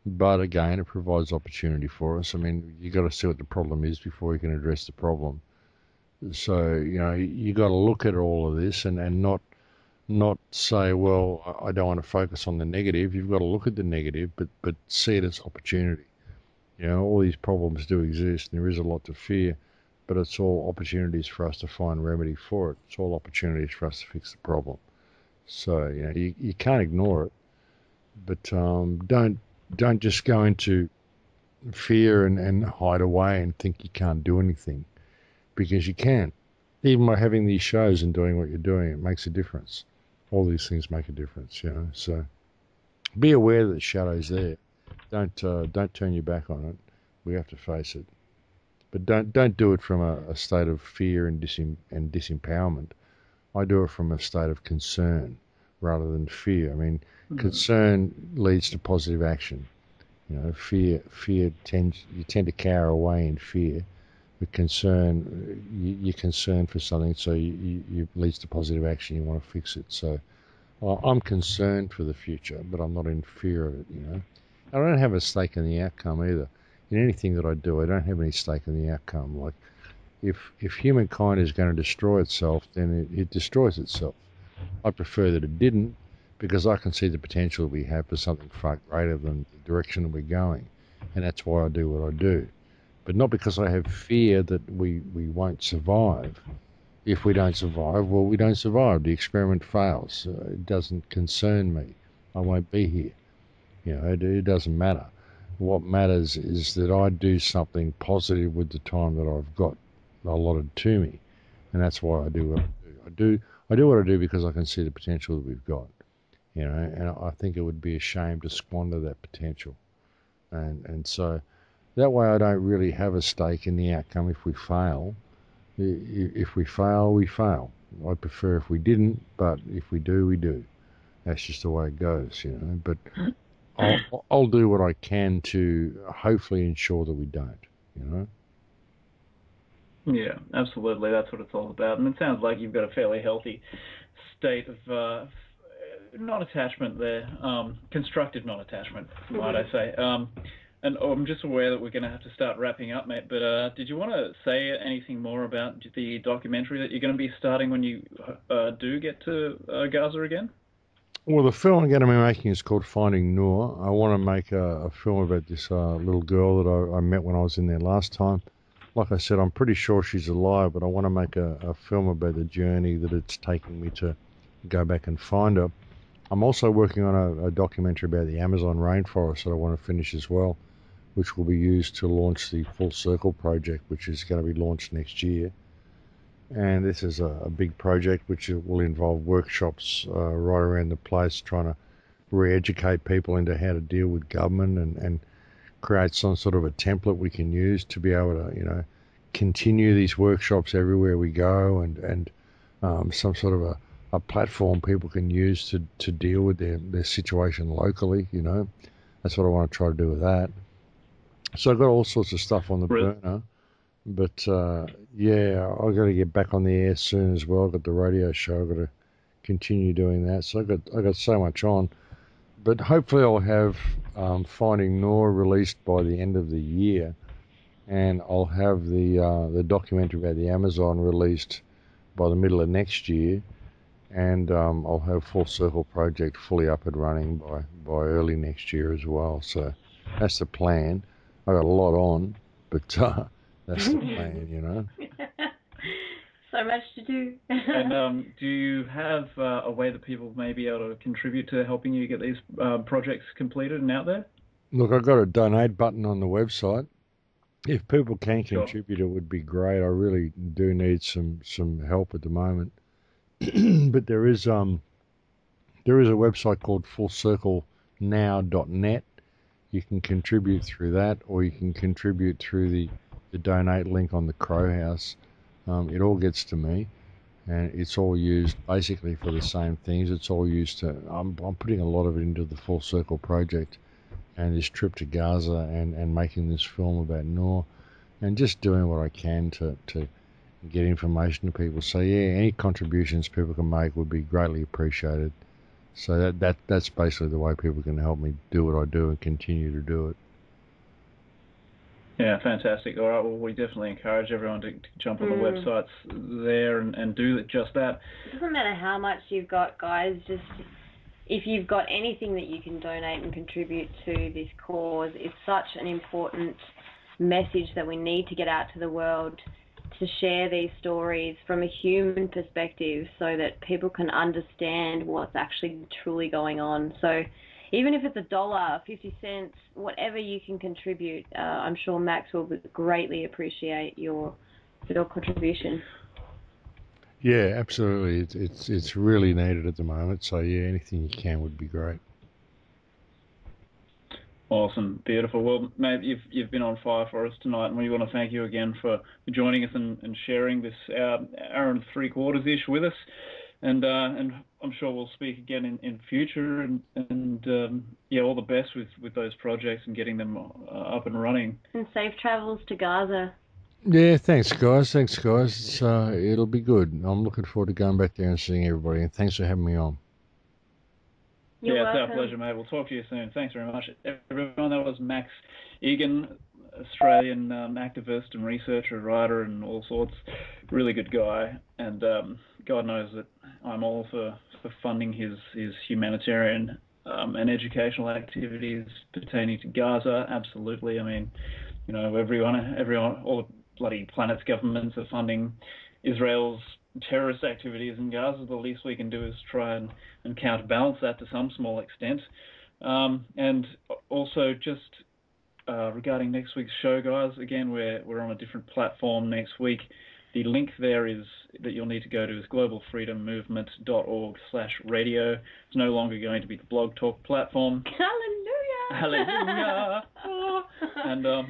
But again, it provides opportunity for us. I mean, you got to see what the problem is before you can address the problem. So, you got to look at all of this and not say, well, I don't want to focus on the negative. You've got to look at the negative, but see it as opportunity. All these problems do exist, and there is a lot to fear, but it's all opportunities for us to find remedy for it. It's all opportunities for us to fix the problem. So, you can't ignore it, but don't just go into fear and hide away and think you can't do anything, because you can. Even by having these shows and doing what you're doing, it makes a difference. All these things make a difference, So be aware that the shadow's there. Don't turn your back on it. We have to face it, but don't do it from a state of fear and disempowerment. I do it from a state of concern rather than fear. I mean, concern leads to positive action. Fear you tend to cower away in fear. With concern, you're concerned for something, so you leads to positive action. You want to fix it. So I'm concerned for the future, but I'm not in fear of it. I don't have a stake in the outcome either. In anything that I do, I don't have any stake in the outcome. Like, if humankind is going to destroy itself, then it destroys itself. I prefer that it didn't, because I can see the potential we have for something far greater than the direction that we're going, and that's why I do what I do. But not because I have fear that we won't survive. If we don't survive, well, we don't survive. The experiment fails. It doesn't concern me. I won't be here. It doesn't matter. What matters is that I do something positive with the time that I've got allotted to me, and that's why I do what I do. I do what I do because I can see the potential that we've got, and I think it would be a shame to squander that potential, and so that way I don't really have a stake in the outcome if we fail. If we fail, we fail. I prefer if we didn't, but if we do, we do. That's just the way it goes, you know. But I'll do what I can to hopefully ensure that we don't, you know. Yeah, absolutely. That's what it's all about. And it sounds like you've got a fairly healthy state of non-attachment there, constructive non-attachment, might I say. And I'm just aware that we're going to have to start wrapping up, mate. But did you want to say anything more about the documentary that you're going to be starting when you do get to Gaza again? Well, the film I'm going to be making is called Finding Noor. I want to make a film about this little girl that I met when I was in there last time. Like I said, I'm pretty sure she's alive, but I want to make a film about the journey that it's taking me to go back and find her. I'm also working on a documentary about the Amazon rainforest that I want to finish as well, which will be used to launch the Full Circle project, which is going to be launched next year. And this is a big project which will involve workshops right around the place, trying to re-educate people into how to deal with government and create some sort of a template we can use to be able to, you know, continue these workshops everywhere we go, and some sort of a platform people can use to deal with their situation locally, you know. That's what I want to try to do with that. So I've got all sorts of stuff on the burner. But yeah, I've got to get back on the air soon as well. I've got the radio show. I've got to continue doing that. So I got so much on. But hopefully I'll have Finding Noor released by the end of the year, and I'll have the documentary about the Amazon released by the middle of next year, and I'll have Full Circle Project fully up and running by early next year as well. So that's the plan. I got a lot on, but that's the plan, you know. So much to do. And do you have a way that people may be able to contribute to helping you get these projects completed and out there? Look, I've got a donate button on the website. If people can contribute, it would be great. I really do need some help at the moment. But there is a website called fullcirclenow.net. You can contribute through that, or you can contribute through the donate link on the Crow House. It all gets to me, and it's all used basically for the same things. It's all used to. I'm putting a lot of it into the Full Circle project, and this trip to Gaza, and making this film about Noor, and just doing what I can to get information to people. So yeah, any contributions people can make would be greatly appreciated. So that's basically the way people can help me do what I do and continue to do it. Yeah, fantastic. All right, well, we definitely encourage everyone to jump on the websites there and do just that. It doesn't matter how much you've got, guys. Just if you've got anything that you can donate and contribute to this cause, it's such an important message that we need to get out to the world, to share these stories from a human perspective so that people can understand what's actually truly going on. So even if it's $1, 50 cents, whatever you can contribute, I'm sure Max will greatly appreciate your contribution. Yeah, absolutely. It's really needed at the moment. So yeah, anything you can would be great. Awesome, beautiful. Well, mate, you've been on fire for us tonight, and we want to thank you again for joining us and sharing this hour and 3/4-ish with us. And I'm sure we'll speak again in future. And yeah, all the best with those projects and getting them up and running. And safe travels to Gaza. Yeah, thanks guys. It'll be good. I'm looking forward to going back there and seeing everybody. And thanks for having me on. You're welcome. It's our pleasure, mate. We'll talk to you soon. Thanks very much, everyone. That was Max Igan, Australian activist and researcher, writer, and all sorts. Really good guy, and God knows that I'm all for funding his humanitarian and educational activities pertaining to Gaza. Absolutely. I mean, you know, everyone, all the bloody planet's governments are funding Israel's terrorist activities in Gaza. The least we can do is try and counterbalance that to some small extent. And also just regarding next week's show, guys, again, we're on a different platform next week. The link there is that you'll need to go to is globalfreedommovement.org/radio. It's no longer going to be the Blog Talk platform. Hallelujah! Hallelujah!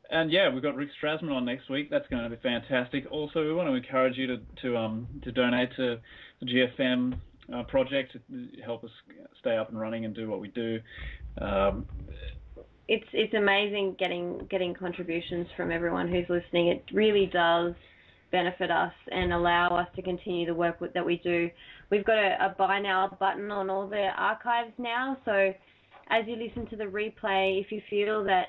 And yeah, we've got Rick Strassman on next week. That's going to be fantastic. Also, we want to encourage you to donate to the GFM project to help us stay up and running and do what we do. It's amazing getting contributions from everyone who's listening. It really does benefit us and allow us to continue the work that we do. We've got a buy now button on all the archives now, so as you listen to the replay, if you feel that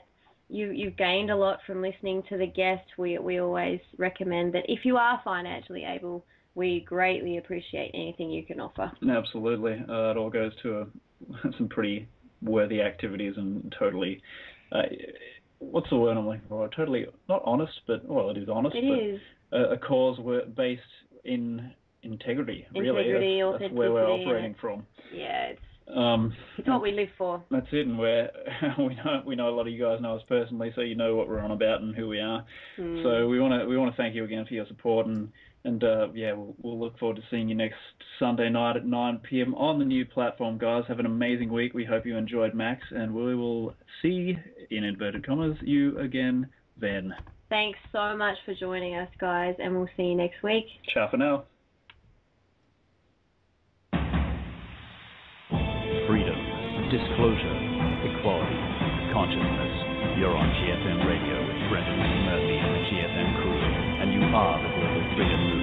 you've gained a lot from listening to the guest, we always recommend that if you are financially able, we greatly appreciate anything you can offer. Absolutely. It all goes to some pretty worthy activities and totally, what's the word I'm looking for? Totally, not honest, but, well, it is honest. It is. A cause based in integrity, really. That's where we're operating from. Yeah, it's what we live for. That's it, and we know a lot of you guys know us personally, so you know what we're on about and who we are. So we want to thank you again for your support, and we'll look forward to seeing you next Sunday night at 9 p.m. on the new platform, guys. Have an amazing week. We hope you enjoyed Max, and we will see, in inverted commas, you again then. Thanks so much for joining us, guys, and we'll see you next week. Ciao for now. Freedom, disclosure, equality, consciousness. You're on GFM Radio with Brendan Murphy and the GFM crew, and you are the global freedom movement.